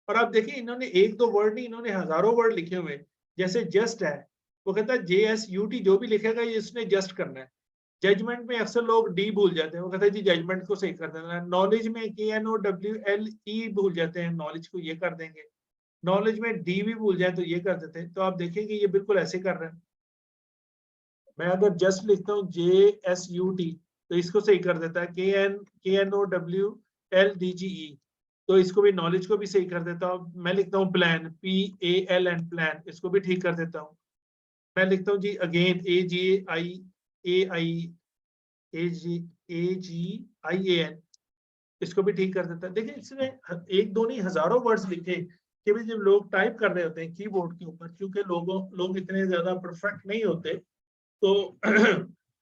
और आप देखिए इन्होंने एक दो वर्ड नहीं, इन्होंने हजारों वर्ड लिखे हुए हैं। जैसे जस्ट है, वो कहता है JSUT, जो भी लिखेगा ये इसने जस्ट करना है। जजमेंट में अक्सर लोग D भूल जाते हैं, वो कहता है जी जजमेंट को सही कर देना है। नॉलेज में KNOWLE भूल जाते हैं, नॉलेज को ये कर देंगे। नॉलेज में D भी भूल जाए तो ये कर देते हैं। तो आप देखेंगे ये बिल्कुल ऐसे कर रहे हैं। मैं अगर जस्ट लिखता हूँ JSUT तो इसको सही कर देता है, KNOWLDGE, तो इसको भी नॉलेज को भी सही कर देता हूँ। मैं लिखता हूँ प्लान, PALN, प्लान, इसको भी ठीक कर देता हूँ। मैं लिखता हूँ जी अगेन, AGIAN, इसको भी ठीक कर देता है। देखिए इसने एक दो नहीं हजारों वर्ड्स लिखे कि भी जब लोग टाइप कर रहे होते हैं कीबोर्ड के ऊपर, क्योंकि लोग इतने ज्यादा परफेक्ट नहीं होते, तो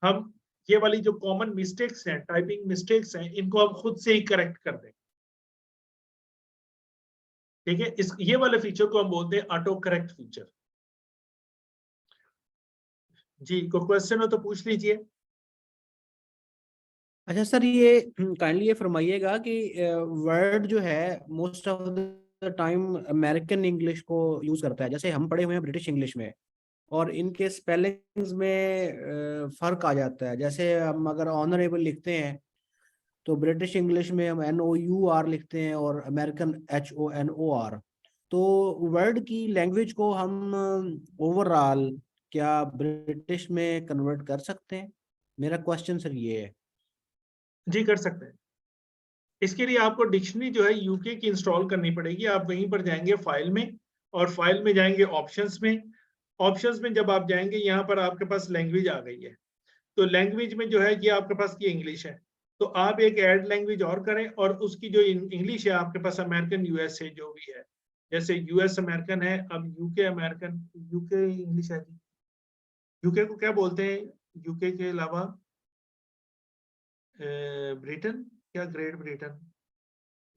हम ये वाली जो कॉमन मिस्टेक्स हैं, टाइपिंग मिस्टेक्स हैं, इनको हम खुद से ही करेक्ट कर दें। ठीक है, इस ये वाले फीचर को हम बोलते हैं ऑटो करेक्ट फीचर। जी, कोई क्वेश्चन हो तो पूछ लीजिए। अच्छा सर, ये काइंडली ये फरमाइएगा कि वर्ड जो है most of the time American English को यूज करता है, जैसे हम पढ़े हुए हैं ब्रिटिश इंग्लिश में, और इनके स्पेलिंग्स में फर्क आ जाता है। जैसे हम अगर ऑनरेबल लिखते हैं तो ब्रिटिश इंग्लिश में हम NOUR लिखते हैं और अमेरिकन HONOR। तो वर्ड की लैंग्वेज को हम ओवरऑल क्या ब्रिटिश में कन्वर्ट कर सकते हैं? मेरा क्वेश्चन सर ये है। जी कर सकते हैं। इसके लिए आपको डिक्शनरी जो है यूके की इंस्टॉल करनी पड़ेगी। आप वहीं पर जाएंगे फाइल में, और फाइल में जाएंगे ऑप्शंस में। ऑप्शंस में जब आप जाएंगे, यहाँ पर आपके पास लैंग्वेज आ गई है। तो लैंग्वेज में जो है ये आपके पास की इंग्लिश है, तो आप एक ऐड लैंग्वेज और करें, और उसकी जो इंग्लिश है आपके पास अमेरिकन USA जो भी है, जैसे US अमेरिकन है, अब UK अमेरिकन, UK इंग्लिश है जी, यूके को क्या बोलते हैं? यूके के अलावा ब्रिटेन, क्या ग्रेट ब्रिटेन,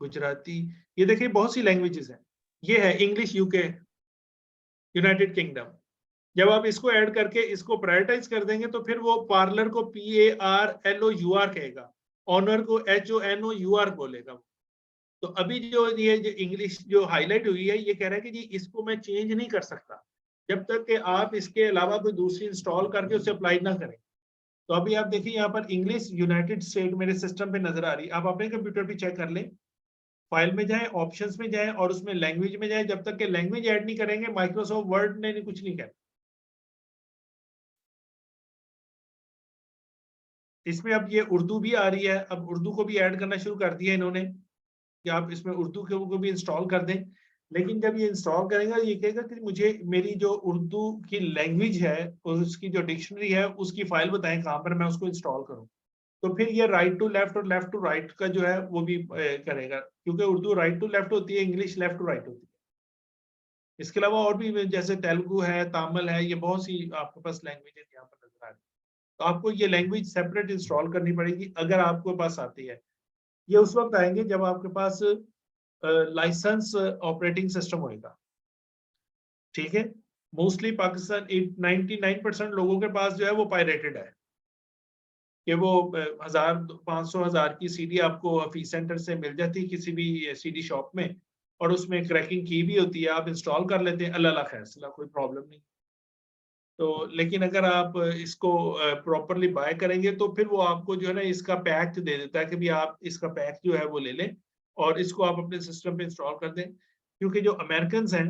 गुजराती, ये देखिए बहुत सी लैंग्वेजेस हैं। ये है इंग्लिश यूके, यूनाइटेड किंगडम। जब आप इसको ऐड करके इसको प्रायोरिटाइज कर देंगे तो फिर वो पार्लर को PARLOUR कहेगा, ऑनर को HONOUR बोलेगा। तो अभी जो ये जो इंग्लिश जो हाईलाइट हुई है, ये कह रहा है कि जी इसको मैं चेंज नहीं कर सकता जब तक कि आप इसके अलावा कोई दूसरी इंस्टॉल करके उसे अप्लाई ना करें। तो अभी आप देखिए यहाँ पर इंग्लिश यूनाइटेड स्टेट मेरे सिस्टम पे नजर आ रही है। आप अपने कंप्यूटर पे चेक कर लें, फाइल में जाएं, ऑप्शंस में जाएं और उसमें लैंग्वेज में जाएं। जब तक कि लैंग्वेज ऐड नहीं करेंगे माइक्रोसॉफ्ट वर्ड ने कुछ नहीं कहना। इसमें अब ये उर्दू भी आ रही है, अब उर्दू को भी ऐड करना शुरू कर दिया इन्होंने कि आप इसमें उर्दू को भी इंस्टॉल कर दें। लेकिन जब ये इंस्टॉल करेगा ये कहेगा कि मुझे मेरी जो उर्दू की लैंग्वेज है और उसकी जो डिक्शनरी है उसकी फाइल बताएं कहाँ पर मैं उसको इंस्टॉल करूं। तो फिर ये राइट टू लेफ्ट और लेफ्ट टू राइट का जो है वो भी करेगा, क्योंकि उर्दू राइट टू लेफ्ट होती है, इंग्लिश लेफ्ट टू राइट होती है। इसके अलावा और भी जैसे तेलुगु है, तमिल है, ये बहुत सी आपके पास लैंग्वेजेस यहाँ पर नजर आ रही है। तो आपको ये लैंग्वेज सेपरेट इंस्टॉल करनी पड़ेगी अगर आपके पास आती है। ये उस वक्त आएंगे जब आपके पास लाइसेंस ऑपरेटिंग सिस्टम होएगा। ठीक है, मोस्टली पाकिस्तान 99% लोगों के पास जो है वो पायरेटेड है कि वो 1000-500 की CD आपको ऑफिस सेंटर से मिल जाती है किसी भी CD शॉप में, और उसमें क्रैकिंग की भी होती है, आप इंस्टॉल कर लेते हैं, अल्लाह खैर कोई प्रॉब्लम नहीं। तो लेकिन अगर आप इसको प्रॉपरली बाय करेंगे तो फिर वो आपको जो है ना इसका पैक दे देता है कि भी आप इसका पैक जो है वो ले लें और इसको आप अपने सिस्टम पे इंस्टॉल कर दें। क्योंकि जो अमेरिकन हैं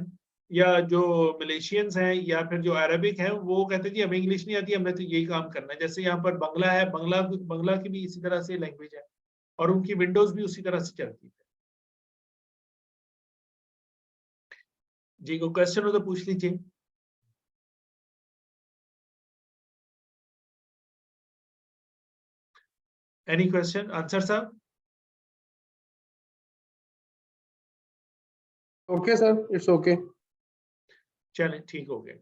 या जो मलेशियंस हैं या फिर जो अरबिक हैं वो कहते हैं जी हमें इंग्लिश नहीं आती, हमने तो यही काम करना है। जैसे यहाँ पर बंगला है, बंगला की भी इसी तरह से लैंग्वेज है और उनकी विंडोज भी उसी तरह से चलती है। जी कोई क्वेश्चन हो तो पूछ लीजिए। एनी क्वेश्चन आंसर साहब? Okay sir, it's okay. चलें ठीक हो गए।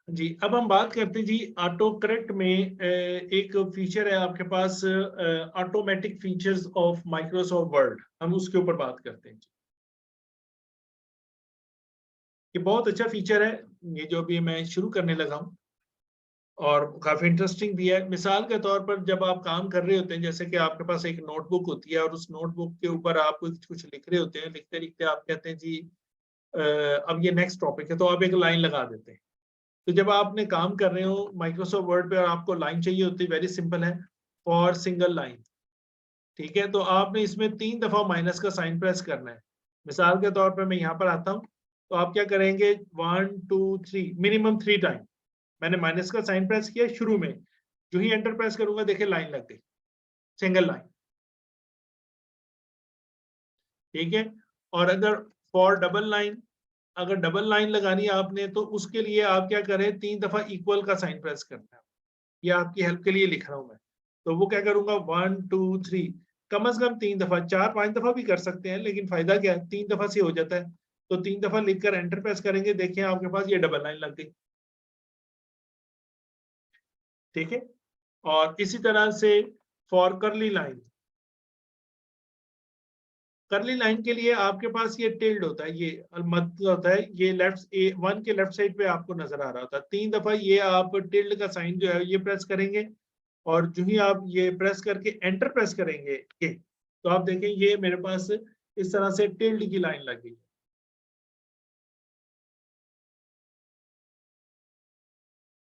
जी अब हम बात करते हैं जी ऑटो करेक्ट में एक फीचर है आपके पास automatic features of Microsoft Word, हम उसके ऊपर बात करते हैं। ये बहुत अच्छा फीचर है ये जो अभी मैं शुरू करने लगा हूँ और काफी इंटरेस्टिंग भी है। मिसाल के तौर पर जब आप काम कर रहे होते हैं, जैसे कि आपके पास एक नोटबुक होती है और उस नोटबुक के ऊपर आप कुछ लिख रहे होते हैं, लिखते लिखते आप कहते हैं जी अब ये नेक्स्ट टॉपिक है, तो आप एक लाइन लगा देते हैं। तो जब आपने काम कर रहे हो माइक्रोसॉफ्ट वर्ड पे और आपको लाइन चाहिए होती है, वेरी सिंपल है, फॉर सिंगल लाइन। ठीक है, तो आपने इसमें 3 दफा माइनस का साइन प्रेस करना है। मिसाल के तौर पर मैं यहाँ पर आता हूँ तो आप क्या करेंगे 1 2 3 मिनिमम 3 टाइम मैंने माइनस का साइन प्रेस किया शुरू में, जो ही एंटर प्रेस करूंगा देखिए लाइन लग गई, सिंगल लाइन। ठीक है, और अगर फॉर डबल लाइन, अगर डबल लाइन लगानी है आपने तो उसके लिए आप क्या करें 3 दफा इक्वल का साइन प्रेस करना है। ये आपकी हेल्प के लिए लिख रहा हूं मैं। तो वो क्या करूंगा 1 2 3 कम से कम 3 दफा, 4-5 दफा भी कर सकते हैं, लेकिन फायदा क्या है 3 दफा से हो जाता है। तो 3 दफा लिखकर एंटर प्रेस करेंगे, देखिए आपके पास ये डबल लाइन लग गई। ठीक है, और इसी तरह से फॉर करली लाइन, करली लाइन के लिए आपके पास ये टिल्ड होता है, ये मत होता है, ये लेफ्ट वन के लेफ्ट साइड पे आपको नजर आ रहा होता है। 3 दफा ये आप टिल्ड का साइन जो है ये प्रेस करेंगे और जो ही आप ये प्रेस करके एंटर प्रेस करेंगे ये, तो आप देखें ये मेरे पास इस तरह से टिल्ड की लाइन लग गई।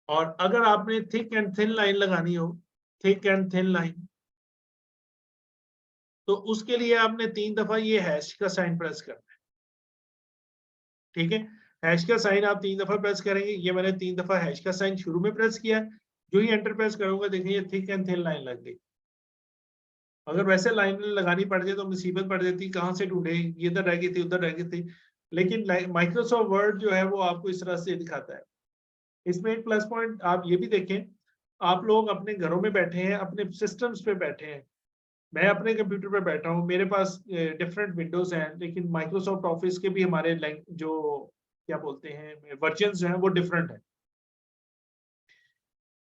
और अगर आपने थिक एंड थिन लाइन लगानी हो, थिक एंड थिन लाइन, तो उसके लिए आपने 3 दफा ये हैश का साइन प्रेस करना है। ठीक है, हैश का साइन आप 3 दफा प्रेस करेंगे, ये मैंने 3 दफा हैश का साइन शुरू में प्रेस किया, जो ही एंटर प्रेस करूंगा देखिए ये थिक एंड थिन लाइन लग गई। अगर वैसे लाइन लगानी पड़ जाए तो मुसीबत पड़ जाती, कहाँ से ढूंढे, ये इधर रह गई थी उधर रह गई थी। लेकिन माइक्रोसॉफ्ट वर्ड जो है वो आपको इस तरह से दिखाता है। इसमें एक प्लस पॉइंट आप ये भी देखें, आप लोग अपने घरों में बैठे हैं, अपने सिस्टम्स पे बैठे हैं, मैं अपने कंप्यूटर पे बैठा हूँ, मेरे पास डिफरेंट विंडोज हैं, लेकिन माइक्रोसॉफ्ट ऑफिस के भी हमारे जो क्या बोलते हैं वर्जन्स हैं वो डिफरेंट है।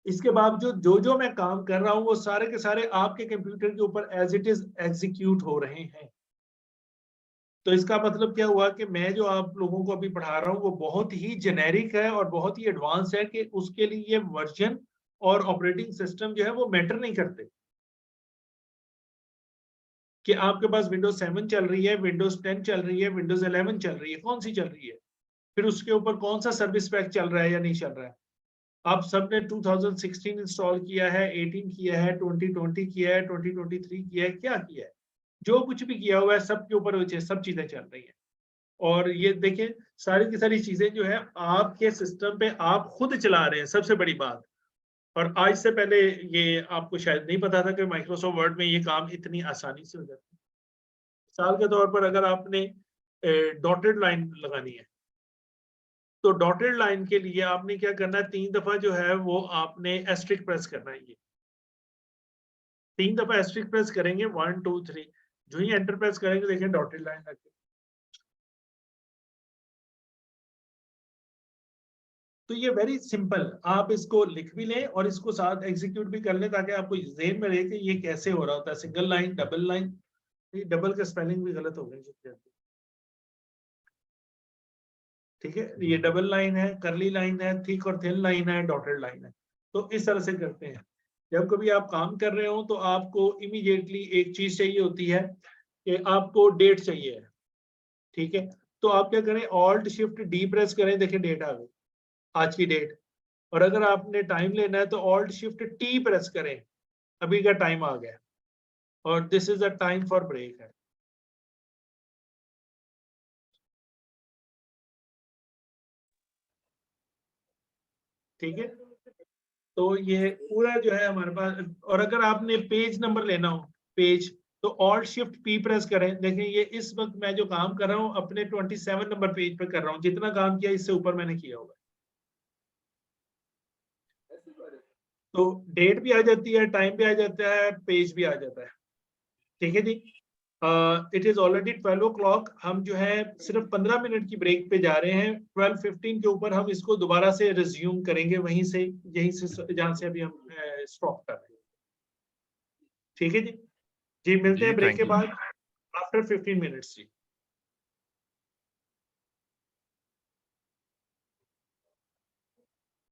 इसके बावजूद जो जो मैं काम कर रहा हूँ वो सारे के सारे आपके कंप्यूटर के ऊपर एज इट इज एग्जीक्यूट हो रहे हैं। तो इसका मतलब क्या हुआ कि मैं जो आप लोगों को अभी पढ़ा रहा हूँ वो बहुत ही जेनेरिक है और बहुत ही एडवांस है, कि उसके लिए वर्जन और ऑपरेटिंग सिस्टम जो है वो मैटर नहीं करते। कि आपके पास विंडोज 7 चल रही है, विंडोज 10 चल रही है, विंडोज 11 चल रही है, कौन सी चल रही है, फिर उसके ऊपर कौन सा सर्विस पैक चल रहा है या नहीं चल रहा है। आप सबने 2016 इंस्टॉल किया है, 18 किया है, 2020 किया है, 2023 किया है, क्या किया है, जो कुछ भी किया हुआ है सबके ऊपर सब चीजें चल रही हैं। और ये देखिए सारी की सारी चीजें जो है आपके सिस्टम पे आप खुद चला रहे हैं, सबसे बड़ी बात। और आज से पहले ये आपको शायद नहीं पता था कि माइक्रोसॉफ्ट वर्ड में ये काम इतनी आसानी से हो जाता है। मिसाल के तौर पर अगर आपने डॉटेड लाइन लगानी है, तो डॉटेड लाइन के लिए आपने क्या करना है, 3 दफा जो है वो आपने एस्ट्रिक प्रेस करना है। ये 3 दफा एस्ट्रिक प्रेस करेंगे, 1 2 3, जो ही एंटर प्रेस करेंगे देखें डॉटेड लाइन लग गई। तो ये वेरी सिंपल, आप इसको लिख भी लें और इसको साथ एग्जीक्यूट भी कर लें, ताकि आपको ज़हन में रहे कि ये कैसे हो रहा होता है। सिंगल लाइन, डबल लाइन, ये डबल का स्पेलिंग भी गलत हो गई, ठीक है। ये डबल लाइन है, करली लाइन है, थिक और थिन लाइन है, डॉटेड लाइन है। तो इस तरह से करते हैं। जब कभी आप काम कर रहे हो तो आपको इमीडिएटली एक चीज चाहिए होती है कि आपको डेट चाहिए है, ठीक है। तो आप क्या करें, ऑल्ट शिफ्ट डी प्रेस करें, देखिए डेट आ गई, आज की डेट। और अगर आपने टाइम लेना है तो ऑल्ट शिफ्ट टी प्रेस करें, अभी का टाइम आ गया, और this is the time for break है। ठीक है, तो ये पूरा जो है हमारे पास। और अगर आपने पेज नंबर लेना हो, पेज, तो ऑल्ट शिफ्ट पी प्रेस करें। देखें ये इस वक्त मैं जो काम कर रहा हूँ अपने 27 नंबर पेज पे कर रहा हूँ, जितना काम किया इससे ऊपर मैंने किया होगा। तो डेट भी आ जाती है, टाइम भी आ जाता है, पेज भी आ जाता है, ठीक है जी। It is already 12 o'clock। हम जो है सिर्फ 15 मिनट की ब्रेक पे जा रहे हैं। 12:15 के ऊपर हम इसको दोबारा से रिज्यूम करेंगे, वहीं से, यहीं से जहां से अभी हम स्टॉप कर रहे हैं, ठीक है जी। जी मिलते हैं ब्रेक के बाद आफ्टर 15 मिनट्स जी।